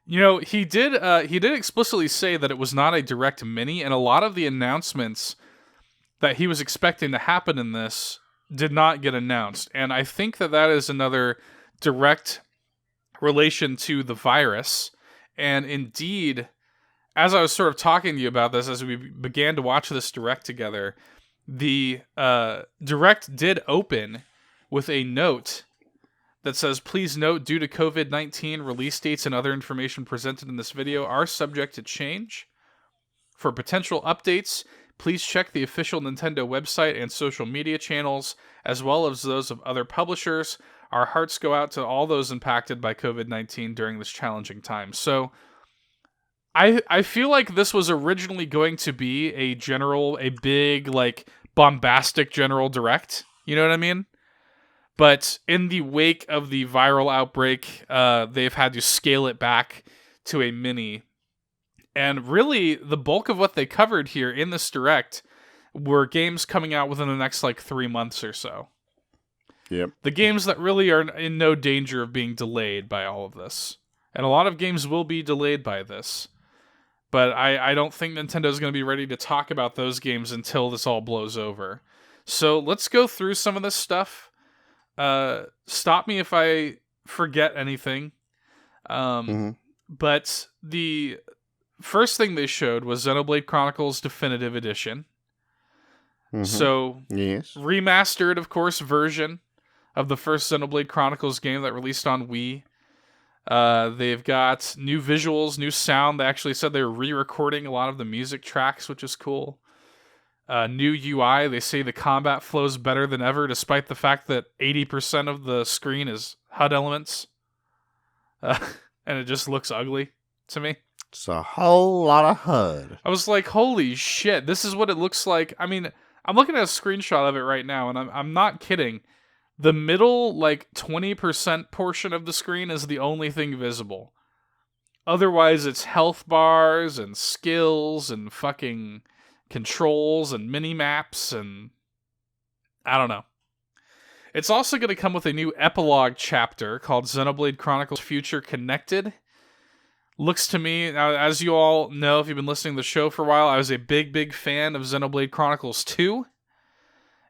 You know, he did explicitly say that it was not a Direct Mini, and a lot of the announcements that he was expecting to happen in this did not get announced. And I think that is another direct relation to the virus. And indeed, as I was sort of talking to you about this, as we began to watch this Direct together, the Direct did open with a note that says, "Please note, due to COVID-19, release dates and other information presented in this video are subject to change. For potential updates, please check the official Nintendo website and social media channels, as well as those of other publishers. Our hearts go out to all those impacted by COVID-19 during this challenging time." So I feel like this was originally going to be a big, like, bombastic general direct. You know what I mean? But in the wake of the viral outbreak, they've had to scale it back to a mini. And really, the bulk of what they covered here in this direct were games coming out within the next, 3 months or so. Yep. The games that really are in no danger of being delayed by all of this. And a lot of games will be delayed by this. But I don't think Nintendo's going to be ready to talk about those games until this all blows over. So let's go through some of this stuff. Stop me if I forget anything. But the first thing they showed was Xenoblade Chronicles Definitive Edition. So, yes, remastered, of course, version of the first Xenoblade Chronicles game that released on Wii. They've got new visuals, new sound. They actually said they were re-recording a lot of the music tracks, which is cool. New UI. They say the combat flows better than ever, despite the fact that 80% of the screen is HUD elements. And it just looks ugly to me. It's a whole lot of HUD. I was like, holy shit, this is what it looks like. I mean, I'm looking at a screenshot of it right now, and I'm not kidding. The middle, 20% portion of the screen is the only thing visible. Otherwise, it's health bars and skills and fucking controls and mini-maps and I don't know. It's also going to come with a new epilogue chapter called Xenoblade Chronicles Future Connected. Looks to me, now, as you all know, if you've been listening to the show for a while, I was a big fan of Xenoblade Chronicles 2.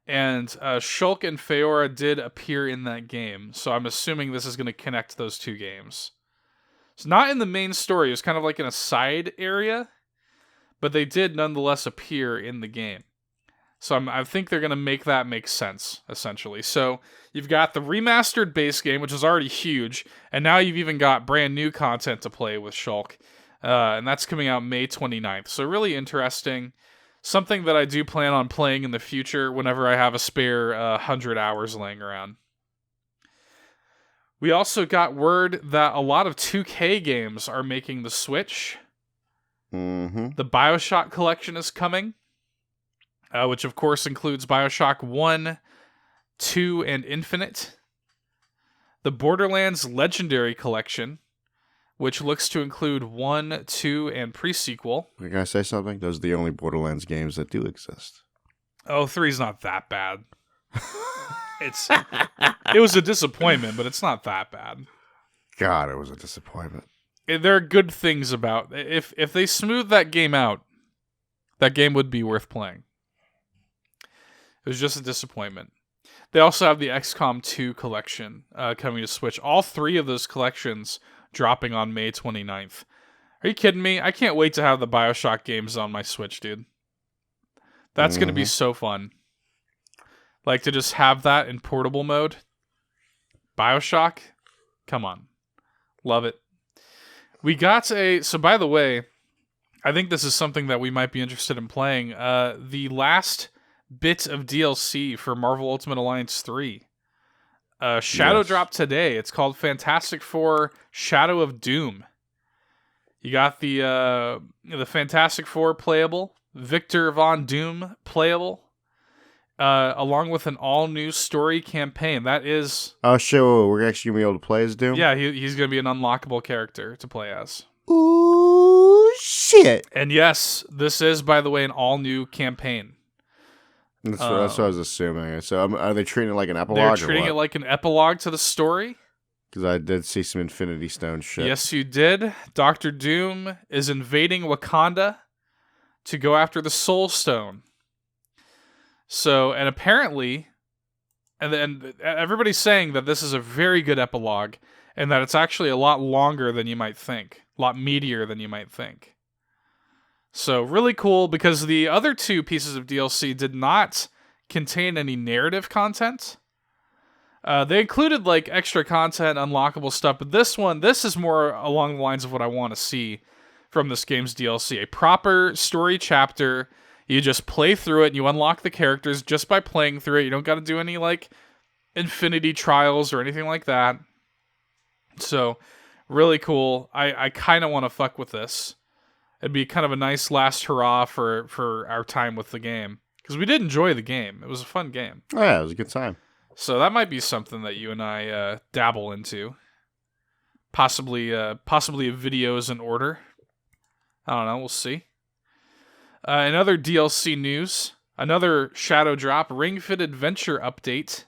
And Shulk and Feora did appear in that game, so I'm assuming this is going to connect those two games. It's not in the main story, it was kind of like in a side area, but they did nonetheless appear in the game. So I think they're going to make that make sense, essentially. So you've got the remastered base game, which is already huge, and now you've even got brand new content to play with Shulk, and that's coming out May 29th. So really interesting. Something that I do plan on playing in the future whenever I have a spare 100 hours laying around. We also got word that a lot of 2K games are making the switch. The BioShock collection is coming, which of course includes BioShock 1, 2, and Infinite. The Borderlands Legendary Collection, which looks to include 1, 2, and pre-sequel. Can I say something? Those are the only Borderlands games that do exist. Oh, 3's not that bad. It was a disappointment, but it's not that bad. God, it was a disappointment. there are good things about if they smooth that game out, that game would be worth playing. It was just a disappointment. They also have the XCOM 2 collection coming to Switch. All 3 of those collections dropping on May 29th. Are you kidding me? I can't wait to have the BioShock games on my Switch, dude. That's going to be so fun. Like, to just have that in portable mode. BioShock? Come on. Love it. We got so by the way, I think this is something that we might be interested in playing. The last bit of DLC for Marvel Ultimate Alliance 3. Shadow dropped today. It's called Fantastic Four Shadow of Doom. You got the Fantastic Four playable, Victor Von Doom playable, along with an all-new story campaign. That is... Oh, shit, we're actually going to be able to play as Doom? Yeah, he's going to be an unlockable character to play as. Ooh, shit. And yes, this is, by the way, an all-new campaign. That's what I was assuming. So are they treating it like an epilogue? They're treating it like an epilogue to the story. Because I did see some Infinity Stone shit. Yes, you did. Dr. Doom is invading Wakanda to go after the Soul Stone. So, and apparently, and everybody's saying that this is a very good epilogue, and that it's actually a lot longer than you might think. A lot meatier than you might think. So, really cool, because the other 2 pieces of DLC did not contain any narrative content. They included, like, extra content, unlockable stuff, but this is more along the lines of what I want to see from this game's DLC. A proper story chapter. You just play through it, and you unlock the characters just by playing through it. You don't got to do any, like, Infinity Trials or anything like that. So, really cool. I kind of want to fuck with this. It'd be kind of a nice last hurrah for our time with the game. Because we did enjoy the game. It was a fun game. Oh, yeah, it was a good time. So that might be something that you and I dabble into. Possibly a video is in order. I don't know. We'll see. In other DLC news, another Shadow drop, Ring Fit Adventure update.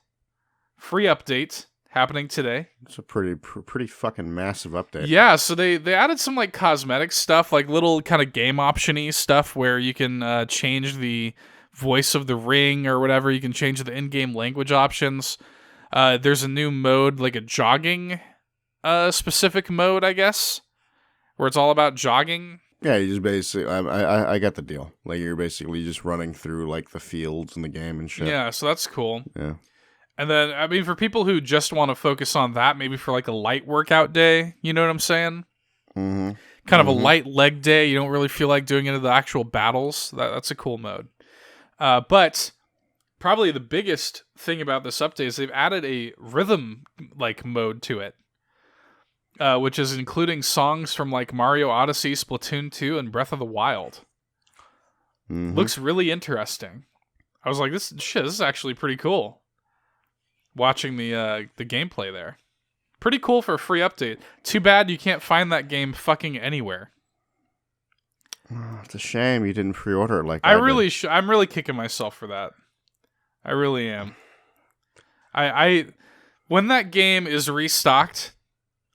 Free update happening today. It's a pretty fucking massive update. Yeah, so they added some like cosmetic stuff, like little kind of game option-y stuff where you can change the voice of the ring or whatever. You can change the in-game language options. There's a new mode, like a jogging specific mode, I guess, where it's all about jogging. Yeah, you just basically, I got the deal. Like, you're basically just running through, like, the fields in the game and shit. Yeah, so that's cool. Yeah. And then, I mean, for people who just want to focus on that, maybe for, like, a light workout day, you know what I'm saying? Mm-hmm. Kind of a light leg day. You don't really feel like doing any of the actual battles. That's a cool mode. But probably the biggest thing about this update is they've added a rhythm, like, mode to it. Which is including songs from like Mario Odyssey, Splatoon 2, and Breath of the Wild. Mm-hmm. Looks really interesting. I was like, this is actually pretty cool. Watching the gameplay there. Pretty cool for a free update. Too bad you can't find that game fucking anywhere. Oh, it's a shame you didn't pre-order it like I did. I'm really kicking myself for that. I really am. I when that game is restocked,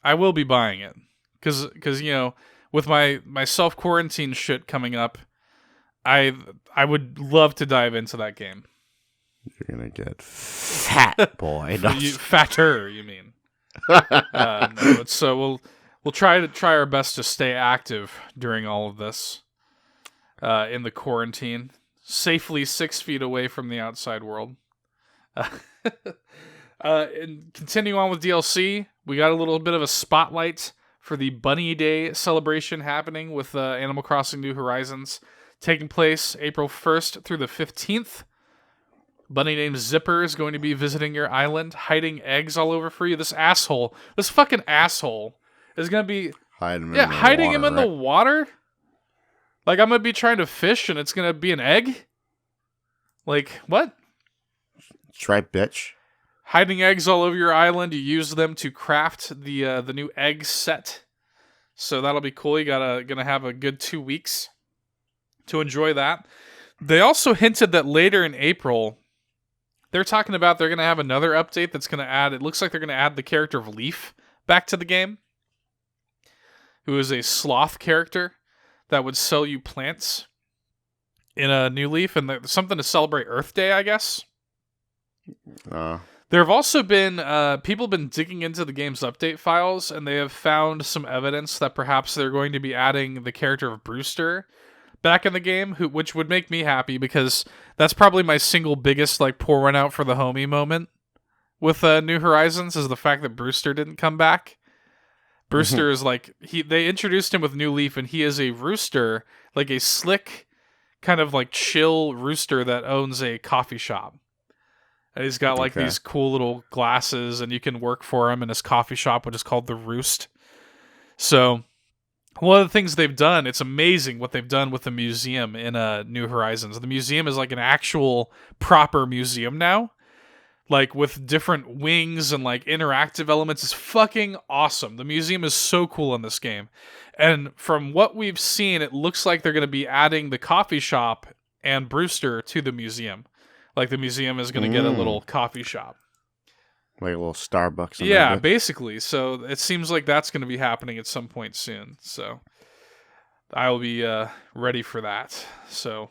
I will be buying it, because you know, with my self-quarantine shit coming up, I would love to dive into that game. You're gonna get fat, boy. Fatter, you mean? No, so we'll try our best to stay active during all of this in the quarantine, safely 6 feet away from the outside world. And continuing on with DLC, we got a little bit of a spotlight for the Bunny Day celebration happening with Animal Crossing New Horizons, taking place April 1st through the 15th. Bunny named Zipper is going to be visiting your island, hiding eggs all over for you. This fucking asshole, is going to be hiding him in the water. Like, I'm going to be trying to fish and it's going to be an egg? Like, what? Stripe bitch. Hiding eggs all over your island. You use them to craft the new egg set. So that'll be cool. Gonna have a good 2 weeks to enjoy that. They also hinted that later in April, they're talking about they're gonna have another update that's gonna add. It looks like they're gonna add the character of Leaf back to the game. who is a sloth character that would sell you plants in a New Leaf, and something to celebrate Earth Day, I guess. There have also been people have been digging into the game's update files, and they have found some evidence that perhaps they're going to be adding the character of Brewster back in the game, which would make me happy because that's probably my single biggest like pour one out for the homie moment with New Horizons is the fact that Brewster didn't come back. Brewster is like they introduced him with New Leaf, and he is a rooster, like a slick, kind of like chill rooster that owns a coffee shop. And he's got like these cool little glasses, and you can work for him in his coffee shop, which is called the Roost. So one of the things they've done, it's amazing what they've done with the museum in New Horizons. The museum is like an actual proper museum now, like with different wings and like interactive elements. It's fucking awesome. The museum is so cool in this game. And from what we've seen, it looks like they're going to be adding the coffee shop and Brewster to the museum. Like the museum is going to get a little coffee shop. Like a little Starbucks. Yeah, basically. So it seems like that's going to be happening at some point soon. So I will be ready for that. So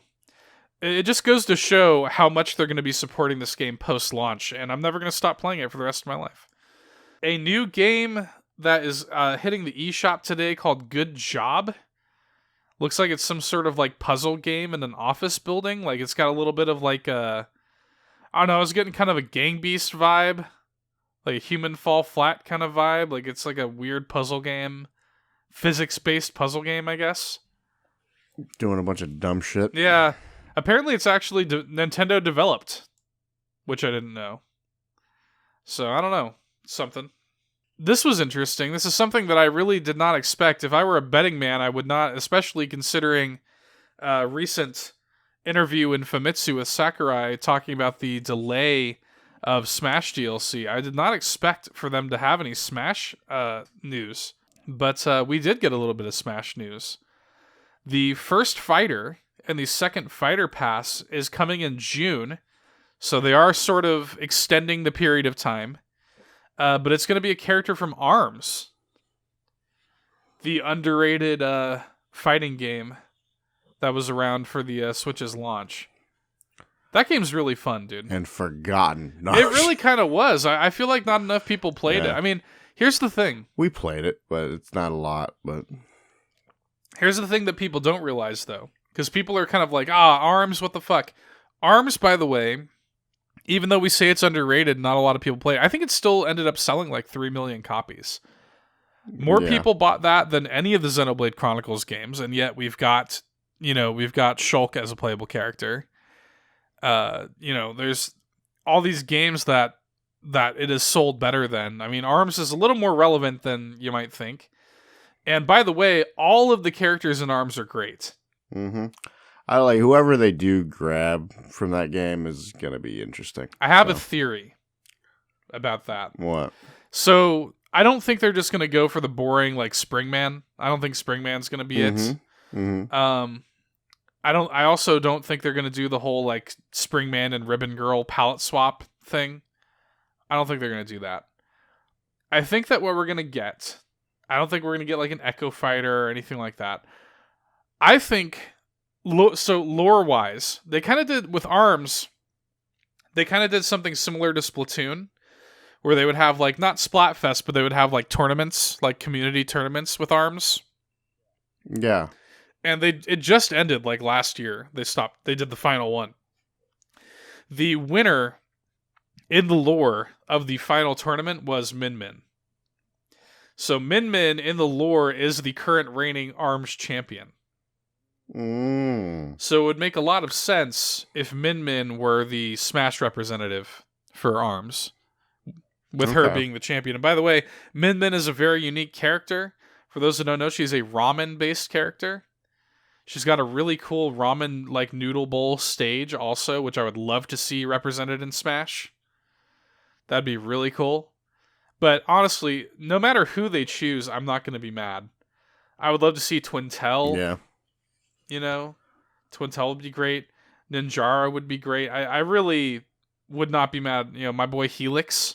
it just goes to show how much they're going to be supporting this game post-launch, and I'm never going to stop playing it for the rest of my life. A new game that is hitting the eShop today called Good Job. Looks like it's some sort of like puzzle game in an office building. Like it's got a little bit of like I don't know, I was getting kind of a Gang Beast vibe. Like a Human Fall Flat kind of vibe. Like it's like a weird puzzle game. Physics-based puzzle game, I guess. Doing a bunch of dumb shit. Yeah. Apparently it's actually Nintendo developed, which I didn't know. So, I don't know. Something. This was interesting. This is something that I really did not expect. If I were a betting man, I would not, especially considering a recent interview in Famitsu with Sakurai talking about the delay of Smash DLC. I did not expect for them to have any Smash news, but we did get a little bit of Smash news. The first fighter and the second fighter pass is coming in June, so they are sort of extending the period of time. But it's going to be a character from ARMS, the underrated fighting game that was around for the Switch's launch. That game's really fun, dude. And forgotten. No. It really kind of was. I feel like not enough people played it. I mean, here's the thing. We played it, but it's not a lot. But here's the thing that people don't realize, though. Because people are kind of like, ARMS, what the fuck? ARMS, by the way, even though we say it's underrated, not a lot of people play it, I think it still ended up selling like 3 million copies. More people bought that than any of the Xenoblade Chronicles games, and yet we've got Shulk as a playable character. There's all these games that it is sold better than. I mean, ARMS is a little more relevant than you might think. And by the way, all of the characters in ARMS are great. Mm-hmm. I like whoever they do grab from that game is going to be interesting. I have a theory about that. What? So I don't think they're just going to go for the boring like Springman. I don't think Springman's going to be it. Mm-hmm. I also don't think they're going to do the whole like Springman and Ribbon Girl palette swap thing. I don't think they're going to do that. I think that what we're going to get, I don't think we're going to get like an Echo Fighter or anything like that. I think, so lore-wise, they kind of did, with ARMS, they kind of did something similar to Splatoon, where they would have like, not Splatfest, but they would have like tournaments, like community tournaments with ARMS. Yeah. And it just ended like last year. They did the final one. The winner in the lore of the final tournament was Min Min. So Min Min in the lore is the current reigning ARMS champion. So it would make a lot of sense if Min Min were the Smash representative for ARMS, with her being the champion. And by the way, Min Min is a very unique character. For those who don't know, she's a ramen-based character. She's got a really cool ramen like noodle bowl stage also, which I would love to see represented in Smash. That'd be really cool. But honestly, no matter who they choose, I'm not going to be mad. I would love to see Twintel. Yeah. Twintel would be great. Ninjara would be great. I really would not be mad. My boy Helix.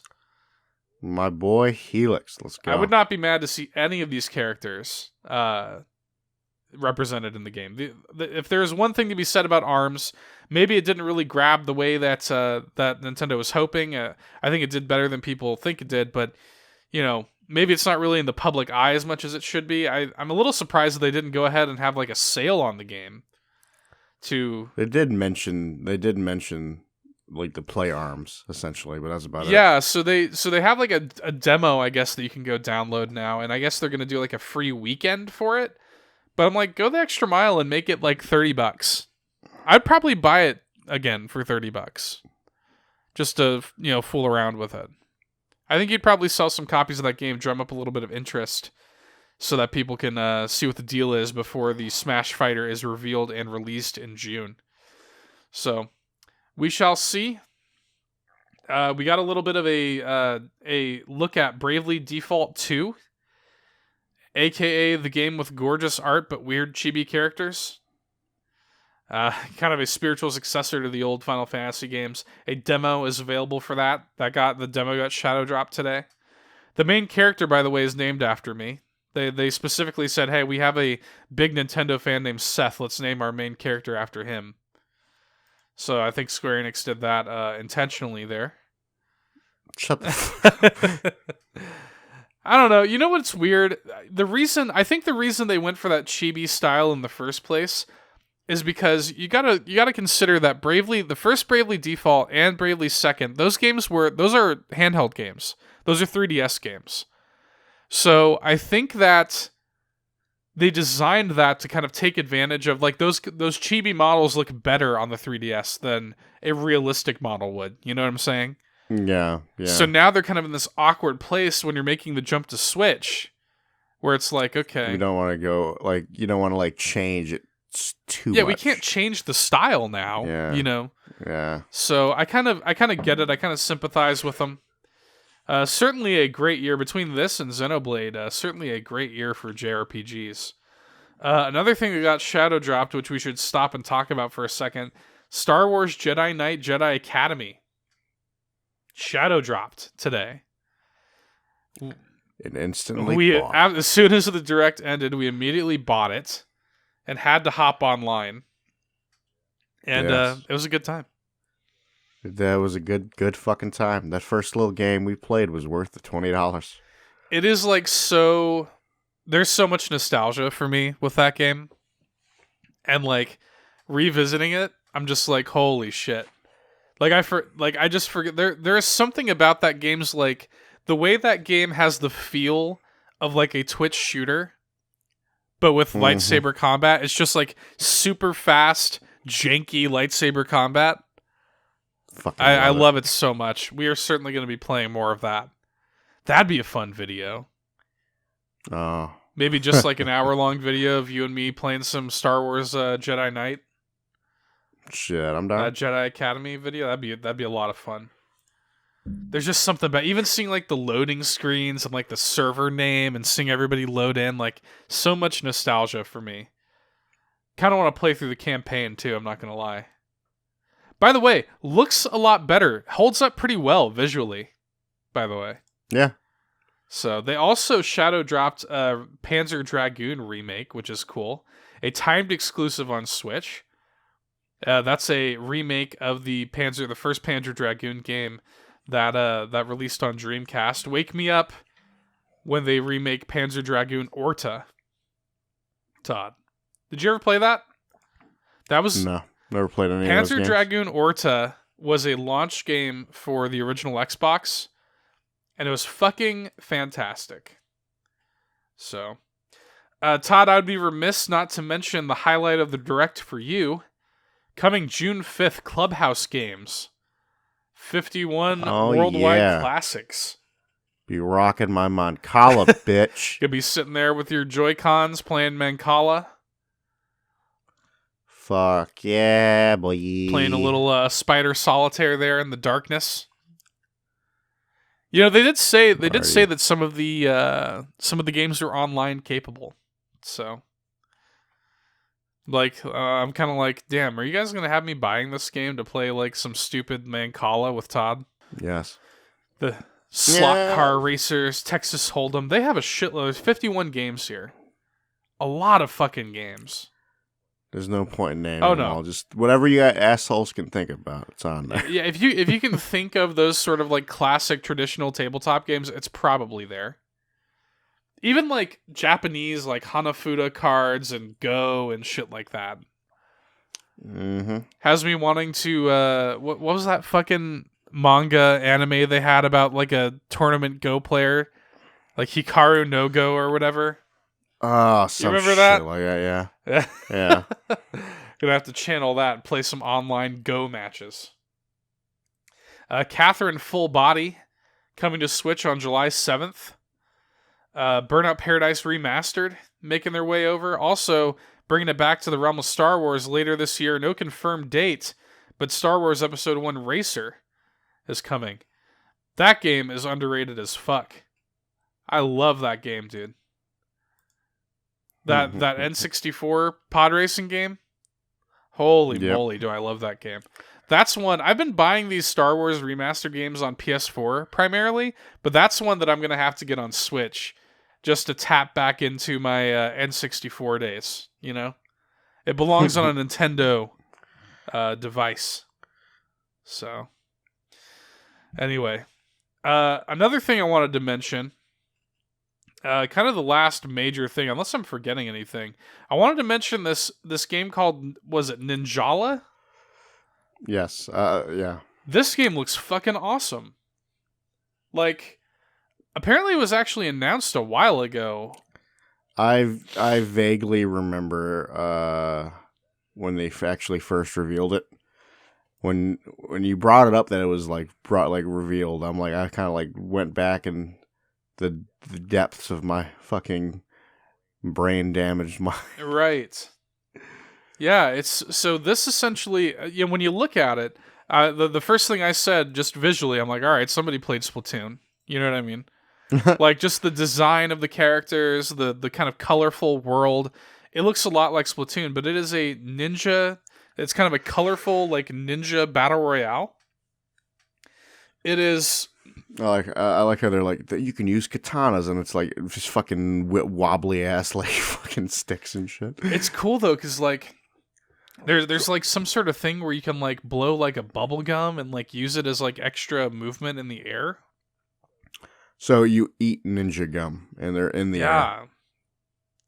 My boy Helix. Let's go. I would not be mad to see any of these characters represented in the game. If there's one thing to be said about ARMS, maybe it didn't really grab the way that Nintendo was hoping. I think it did better than people think it did, but maybe it's not really in the public eye as much as it should be. I'm a little surprised that they didn't go ahead and have like a sale on the game. They did mention like the play ARMS essentially, but that's about it. Yeah, so they have like a demo, I guess, that you can go download now, and I guess they're gonna do like a free weekend for it. But I'm like, go the extra mile and make it like $30. I'd probably buy it again for $30, just to fool around with it. I think you'd probably sell some copies of that game, drum up a little bit of interest, so that people can see what the deal is before the Smash Fighter is revealed and released in June. So we shall see. We got a little bit of a look at Bravely Default 2, aka the game with gorgeous art but weird chibi characters. Kind of a spiritual successor to the old Final Fantasy games. A demo is available for that. The demo got shadow dropped today. The main character, by the way, is named after me. They specifically said, hey, we have a big Nintendo fan named Seth. Let's name our main character after him. So I think Square Enix did that intentionally there. Shut the I don't know. You know what's weird? I think the reason they went for that chibi style in the first place is because you gotta consider that the first Bravely Default and Bravely Second, those are handheld games. Those are 3DS games. So I think that they designed that to kind of take advantage of like those chibi models look better on the 3DS than a realistic model would. You know what I'm saying? Yeah. So now they're kind of in this awkward place when you're making the jump to Switch, where it's like, okay, you don't want to go like change it too much. Yeah, we can't change the style now. Yeah. Yeah. So I kind of get it. I kind of sympathize with them. Certainly a great year between this and Xenoblade. Certainly a great year for JRPGs. Another thing that got shadow dropped, which we should stop and talk about for a second: Star Wars Jedi Knight Jedi Academy. Shadow dropped today. It instantly bought. As soon as the direct ended, we immediately bought it and had to hop online. And Yes. It was a good time. That was a good fucking time. That first little game we played was worth the $20. It is like so. There's so much nostalgia for me with that game, and like revisiting it, I'm just like, holy shit! Like I just forget. There is something about that game's like the way that game has the feel of like a Twitch shooter, but with lightsaber combat. It's just like super fast, janky lightsaber combat. I love it so much. We are certainly going to be playing more of that. That'd be a fun video. Oh. Maybe just like an hour-long video of you and me playing some Star Wars Jedi Knight. Shit, I'm down. Jedi Academy video. That'd be a lot of fun. There's just something about even seeing like the loading screens and like the server name and seeing everybody load in, like so much nostalgia for me. Kind of want to play through the campaign too, I'm not going to lie. By the way, looks a lot better. Holds up pretty well visually, by the way. Yeah. So they also shadow dropped a Panzer Dragoon remake, which is cool. A timed exclusive on Switch. That's a remake of the first Panzer Dragoon game that released on Dreamcast. Wake me up when they remake Panzer Dragoon Orta. Todd, did you ever play that? That was no. Never played any of those games. Panzer Dragoon Orta was a launch game for the original Xbox, and it was fucking fantastic. So, Todd, I would be remiss not to mention the highlight of the Direct for you. Coming June 5th, Clubhouse Games. 51 worldwide classics. Be rocking my Mancala, bitch. You'll be sitting there with your Joy-Cons playing Mancala. Fuck yeah, boy. Playing a little Spider Solitaire there in the darkness. You know, they did say that some of the games are online capable. So, like, I'm kind of like, damn, are you guys gonna have me buying this game to play like some stupid Mancala with Todd? Yes. slot car racers, Texas Hold'em. They have a shitload. There's 51 games here. A lot of fucking games. There's no point in naming Oh, them no. all. Just whatever you assholes can think about, it's on there. Yeah, if you can think of those sort of like classic traditional tabletop games, it's probably there. Even like Japanese like Hanafuda cards and Go and shit like that. Mm-hmm. Has me wanting to what was that fucking manga anime they had about like a tournament Go player? Like Hikaru no Go or whatever. Oh, You remember that? Like that, Yeah. yeah. Gonna have to channel that and play some online Go matches. Catherine Full Body coming to Switch on July 7th. Burnout Paradise Remastered making their way over. Also bringing it back to the realm of Star Wars later this year. No confirmed date, but Star Wars Episode 1 Racer is coming. That game is underrated as fuck. I love that game, dude. That N64 pod racing game. Holy moly, do I love that game. That's one. I've been buying these Star Wars remaster games on PS4 primarily, but that's one that I'm going to have to get on Switch just to tap back into my N64 days, you know? It belongs on a Nintendo device. So, anyway. Another thing I wanted to mention, kind of the last major thing, unless I'm forgetting anything, I wanted to mention this game called, was it Ninjala? Yes. Yeah. This game looks fucking awesome. Like, apparently it was actually announced a while ago. I vaguely remember when they actually first revealed it. When you brought it up that it was revealed, I'm like, I kind of like went back and the depths of my fucking brain damaged mind. Right. Yeah, it's so this essentially, when you look at it, the first thing I said just visually, I'm like, all right, somebody played Splatoon. You know what I mean? Like just the design of the characters, the kind of colorful world. It looks a lot like Splatoon, but it is a ninja. It's kind of a colorful like ninja battle royale. It is. I like how they're like you can use katanas and it's like just fucking wobbly ass like fucking sticks and shit. It's cool though because like there's like some sort of thing where you can like blow like a bubble gum and like use it as like extra movement in the air. So you eat ninja gum and they're in the air.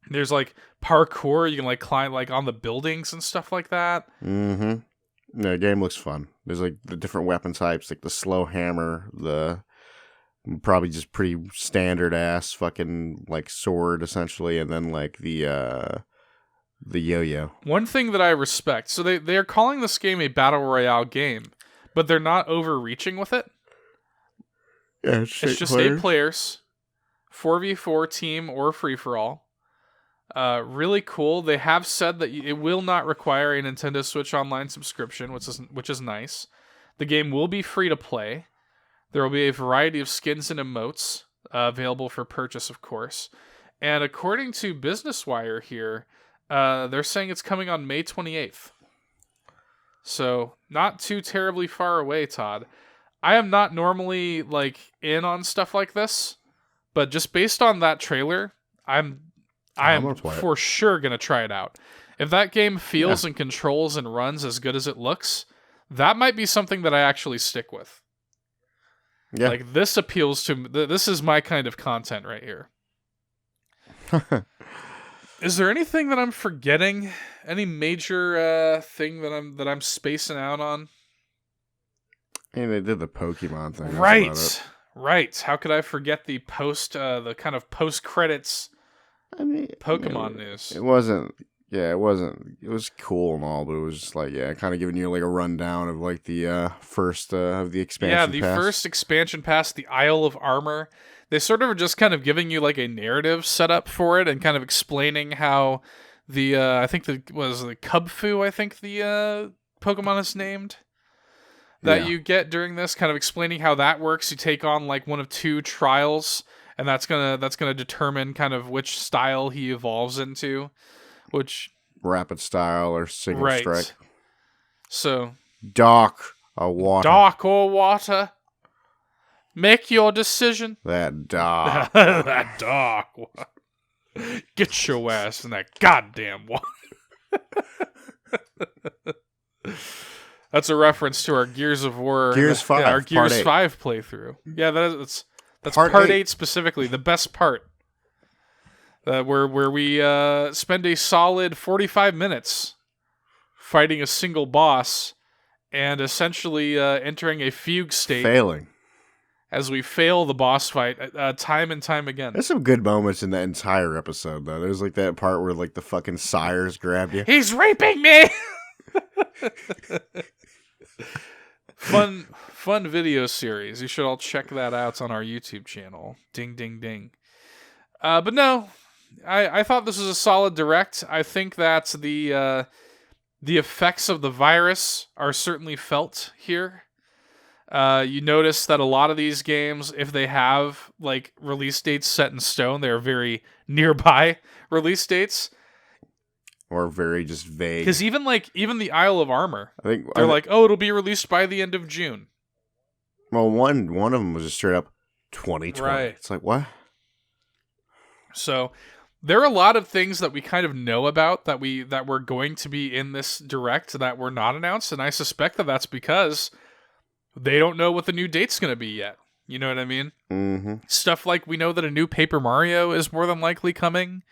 There's like parkour. You can like climb like on the buildings and stuff like that. Mm-hmm. No, the game looks fun. There's like the different weapon types, like the slow hammer, the probably just pretty standard ass fucking like sword essentially, and then like the yo-yo. One thing that I respect, so they are calling this game a battle royale game, but they're not overreaching with it. Yeah, it's just 8 players, 4v4 team or free for all. Really cool. They have said that it will not require a Nintendo Switch Online subscription, which is nice. The game will be free to play. There will be a variety of skins and emotes available for purchase, of course. And according to Business Wire here, they're saying it's coming on May 28th. So not too terribly far away, Todd. I am not normally like in on stuff like this, but just based on that trailer, I am for sure going to try it out. If that game feels and controls and runs as good as it looks, that might be something that I actually stick with. Yeah. Like, this appeals to me. This is my kind of content right here. Is there anything that I'm forgetting? Any major thing that I'm spacing out on? I mean, they did the Pokemon thing. Right. Right. How could I forget the kind of post-credits Pokemon news? It wasn't. It was cool and all, but it was just like, kind of giving you like a rundown of like the first of the expansion pass. First expansion pass, the Isle of Armor. They sort of are just kind of giving you like a narrative setup for it and kind of explaining how the, I think the Cubfu, I think the Pokemon is named. That you get during this, kind of explaining how that works. You take on like one of 2 trials, and that's gonna determine kind of which style he evolves into, which rapid style or single strike. So dark or water. Make your decision. That dog. That dog. Get your ass in that goddamn water. That's a reference to our Gears of War. Gears 5. Our Gears Part 8. 5 playthrough. Yeah, that's Part part 8. 8 specifically, the best part. Where we spend a solid 45 minutes fighting a single boss and essentially entering a fugue state. Failing. As we fail the boss fight time and time again. There's some good moments in that entire episode, though. There's like that part where like the fucking sires grab you. He's raping me! Fun video series. You should all check that out on our YouTube channel. Ding, ding, ding. But no, I thought this was a solid direct. I think that the effects of the virus are certainly felt here. You notice that a lot of these games, if they have like release dates set in stone, they're very nearby release dates. Or very just vague. Because even the Isle of Armor, they're like, oh, it'll be released by the end of June. Well, one of them was just straight up 2020. Right. It's like, what? So there are a lot of things that we kind of know about that we're going to be in this direct that were not announced, and I suspect that that's because they don't know what the new date's going to be yet. You know what I mean? Mm-hmm. Stuff like we know that a new Paper Mario is more than likely coming.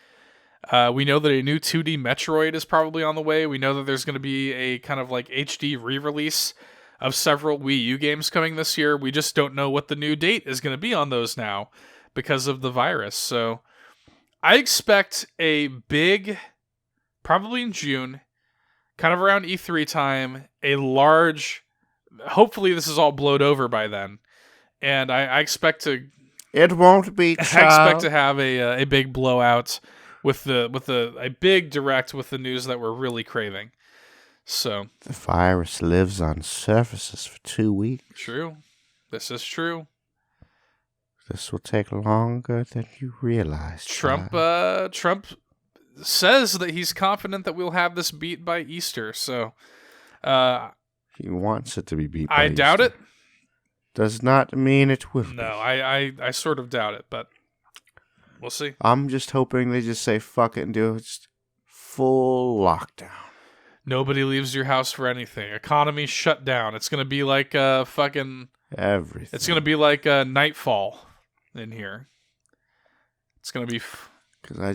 We know that a new 2D Metroid is probably on the way. We know that there's going to be a kind of like HD re-release of several Wii U games coming this year. We just don't know what the new date is going to be on those now because of the virus. So I expect a big, probably in June, kind of around E3 time, a large, hopefully this is all blowed over by then. And I expect to... It won't be, child. I expect to have a big blowout with a big direct with the news that we're really craving. So the virus lives on surfaces for 2 weeks. True. This is true. This will take longer than you realize. Trump says that he's confident that we'll have this beat by Easter. So he wants it to be beat by I Easter. doubt it. Does not mean it will be. No, I sort of doubt it, but we'll see. I'm just hoping they just say fuck it and do just full lockdown. Nobody leaves your house for anything. Economy shut down. It's gonna be like fucking everything. It's gonna be like Nightfall in here. It's gonna be because I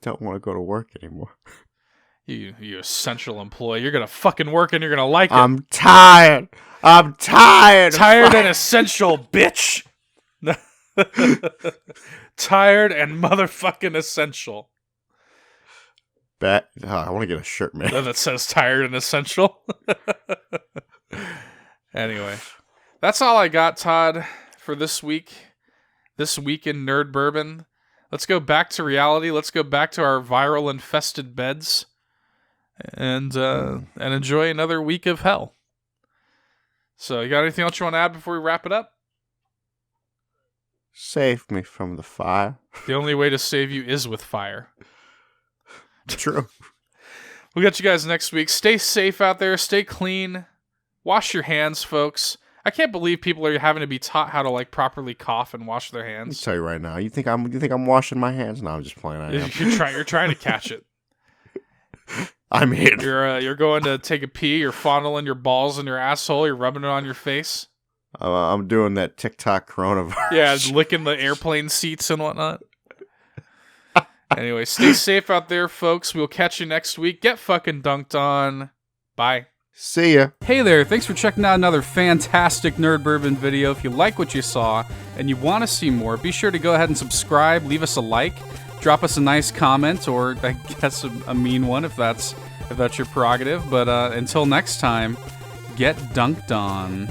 don't want to go to work anymore. You essential employee. You're gonna fucking work and you're gonna like it. I'm tired. Tired and essential, bitch. Tired and motherfucking essential. I want to get a shirt made that says tired and essential. Anyway, that's all I got, Todd, for this week. This week in Nerd Bourbon. Let's go back to reality. Let's go back to our viral infested beds, and enjoy another week of hell. So, you got anything else you want to add before we wrap it up? Save me from the fire. The only way to save you is with fire. True. We'll get you guys next week. Stay safe out there. Stay clean. Wash your hands, folks. I can't believe people are having to be taught how to like properly cough and wash their hands. I'll tell you right now. You think I'm washing my hands? No, I'm just playing. I am. You're trying to catch it. I'm in. You're going to take a pee. You're fondling your balls in your asshole. You're rubbing it on your face. I'm doing that TikTok coronavirus. Yeah, licking the airplane seats and whatnot. Anyway, stay safe out there, folks. We'll catch you next week. Get fucking dunked on. Bye. See ya. Hey there, thanks for checking out another fantastic Nerd Bourbon video. If you like what you saw and you want to see more, be sure to go ahead and subscribe, leave us a like, drop us a nice comment, or I guess a mean one if that's your prerogative. But until next time, get dunked on.